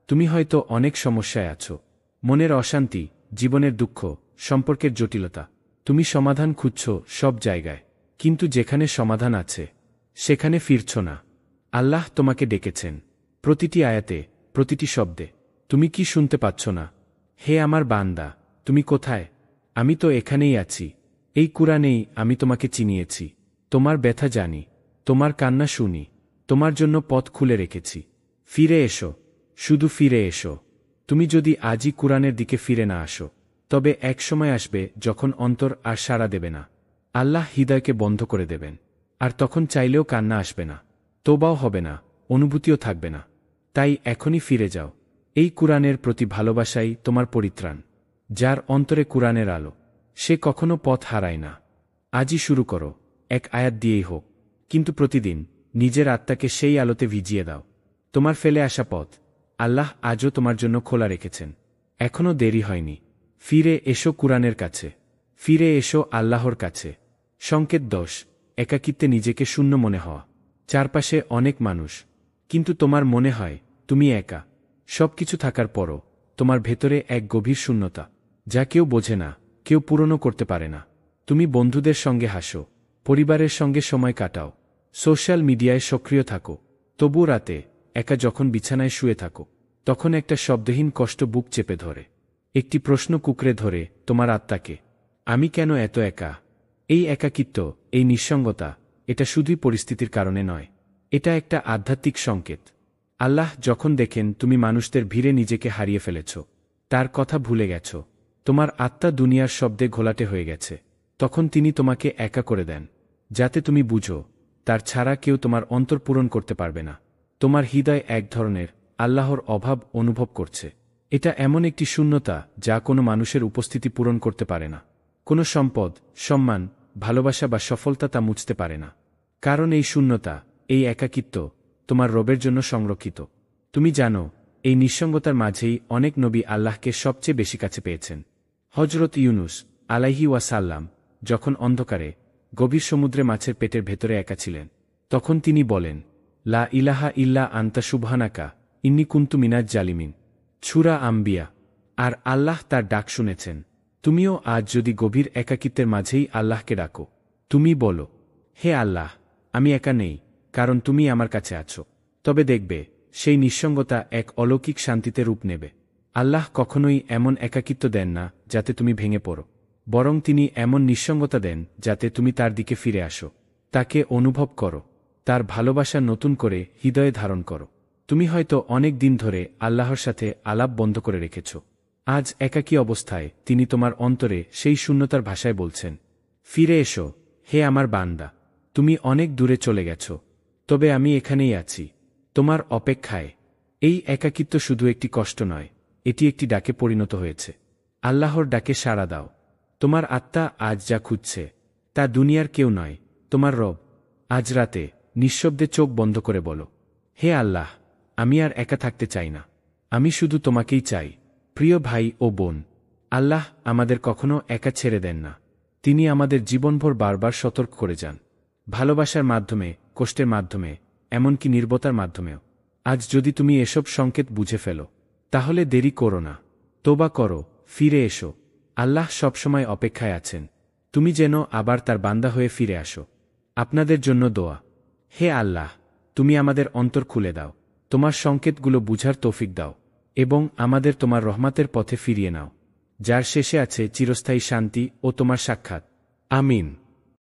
তুমি হয়তো অনেক সমস্যায় আছো, মনের অশান্তি, জীবনের দুঃখ, সম্পর্কের জটিলতা। তুমি সমাধান খুঁজছ সব জায়গায়, কিন্তু যেখানে সমাধান আছে সেখানে ফিরছ না। আল্লাহ তোমাকে ডেকেছেন, প্রতিটি আয়াতে, প্রতিটি শব্দে। তুমি কি শুনতে পাচ্ছ না? হে আমার বান্দা, তুমি কোথায়? আমি তো এখানেই আছি, এই কুরআনেই আমি তোমাকে চিনিয়েছি। তোমার ব্যথা জানি, তোমার কান্না শুনি, তোমার জন্য পথ খুলে রেখেছি। ফিরে এসো, শুধু ফিরে এসো। তুমি যদি আজই কুরআনের দিকে ফিরে না আসো, তবে এক সময় আসবে যখন অন্তর আর সাড়া দেবে না। আল্লাহ হৃদয়কে বন্ধ করে দেবেন, আর তখন চাইলেও কান্না আসবে না, তোবাও হবে না, অনুভূতিও থাকবে না। তাই এখনই ফিরে যাও। এই কুরআনের প্রতি ভালোবাসাই তোমার পরিত্রাণ। যার অন্তরে কুরআনের আলো, সে কখনো পথ হারায় না। আজই শুরু করো, এক আয়াত দিয়েই হোক, কিন্তু প্রতিদিন নিজের আত্মাকে সেই আলোতে ভিজিয়ে দাও। তোমার ফেলে আসা পথ আল্লাহ আজও তোমার জন্য খোলা রেখেছেন। এখনও দেরি হয়নি, ফিরে এসো কুরআনের কাছে, ফিরে এসো আল্লাহর কাছে। সংকেত 10, একাকিত্বে নিজেকে শূন্য মনে হওয়া। চারপাশে অনেক মানুষ, কিন্তু তোমার মনে হয় তুমি একা। সবকিছু থাকার পরও তোমার ভেতরে এক গভীর শূন্যতা, যা কেউ বোঝে না, কেউ পূরণও করতে পারে না। তুমি বন্ধুদের সঙ্গে হাসো, পরিবারের সঙ্গে সময় কাটাও, সোশ্যাল মিডিয়ায় সক্রিয় থাকো, তবু রাতে একা যখন বিছানায় শুয়ে থাকো, তখন একটা শব্দহীন কষ্ট বুক চেপে ধরে। একটি প্রশ্ন কুঁকড়ে ধরে তোমার আত্মাকে, আমি কেন এত একা? এই একাকিত্ব, এই নিঃসঙ্গতা, এটা শুধুই পরিস্থিতির কারণে নয়, এটা একটা আধ্যাত্মিক সংকেত। আল্লাহ যখন দেখেন তুমি মানুষদের ভিড়ে নিজেকে হারিয়ে ফেলেছ, তার কথা ভুলে গেছ, তোমার আত্মা দুনিয়ার শব্দে ঘোলাটে হয়ে গেছে, তখন তিনি তোমাকে একা করে দেন, যাতে তুমি বুঝো তার ছাড়া কেউ তোমার অন্তর পূরণ করতে পারবে না। তোমার হৃদয় এক ধরনের আল্লাহর অভাব অনুভব করছে। এটা এমন একটি শূন্যতা যা কোনো মানুষের উপস্থিতি পূরণ করতে পারে না। কোনো সম্পদ, সম্মান, ভালোবাসা বা সফলতা তা মুছতে পারে না। কারণ এই শূন্যতা, এই একাকিত্ব তোমার রবের জন্য সংরক্ষিত। তুমি জানো, এই নিঃসঙ্গতার মাঝেই অনেক নবী আল্লাহকে সবচেয়ে বেশি কাছে পেয়েছেন। হযরত ইউনুস আলাইহি ওয়াসাল্লাম যখন অন্ধকারে গভীর সমুদ্রে মাছের পেটের ভেতরে একা ছিলেন, তখন তিনি বলেন, লা ইলাহা ইল্লা আনতা সুবহানাকা ইন্নী কুনতু মিনাজ জালিমিন। সূরা আম্বিয়া। আর আল্লাহ তার ডাক শুনেছেন। তুমিও আজ যদি গভীর একাকিত্বের মাঝেই আল্লাহকে ডাকো, তুমি বলো, হে আল্লাহ, আমি একা নেই, কারণ তুমি আমার কাছে আছো, তবে দেখবে সেই নিঃসঙ্গতা এক অলৌকিক শান্তিতে রূপ নেবে। আল্লাহ কখনোই এমন একাকিত্ব দেন না যাতে তুমি ভেঙে পড়ো, বরং তিনি এমন নিঃসঙ্গতা দেন যাতে তুমি তার দিকে ফিরে আসো, তাকে অনুভব করো, তার ভালোবাসা নতুন করে হৃদয়ে ধারণ করো। তুমি হয়তো অনেক দিন ধরে আল্লাহর সাথে আলাপ বন্ধ করে রেখেছ। আজ একাকী অবস্থায় তিনি তোমার অন্তরে সেই শূন্যতার ভাষায় বলছেন, ফিরে এসো, হে আমার বান্দা। তুমি অনেক দূরে চলে গেছ, তবে আমি এখানেই আছি, তোমার অপেক্ষায়। এই একাকিত্ব শুধু একটি কষ্ট নয়, এটি একটি ডাকে পরিণত হয়েছে। আল্লাহর ডাকে সাড়া দাও। তোমার আত্মা আজ যা খুঁজছে, তা দুনিয়ার কেউ নয়, তোমার রব। আজ রাতে নিঃশব্দে চোখ বন্ধ করে বলো, হে আল্লাহ, আমি আর একা থাকতে চাই না, আমি শুধু তোমাকেই চাই। প্রিয় ভাই ও বোন, আল্লাহ আমাদের কখনো একা ছেড়ে দেন না। তিনি আমাদের জীবনভর বারবার সতর্ক করে যান, ভালোবাসার মাধ্যমে, কষ্টের মাধ্যমে, এমনকি নির্বতার মাধ্যমেও। আজ যদি তুমি এসব সংকেত বুঝে ফেলো, তাহলে দেরি করো না, তোবা করো, ফিরে এসো। আল্লাহ সবসময় অপেক্ষায় আছেন, তুমি যেন আবার তার বান্দা হয়ে ফিরে আসো। আপনাদের জন্য দোয়া। হে আল্লাহ, তুমি আমাদের অন্তর খুলে দাও, তোমার সংকেতগুলো বুঝার তৌফিক দাও, এবং আমাদের তোমার রহমতের পথে ফিরিয়ে নাও, যার শেষে আছে চিরস্থায়ী শান্তি ও তোমার সাক্ষাৎ। আমিন।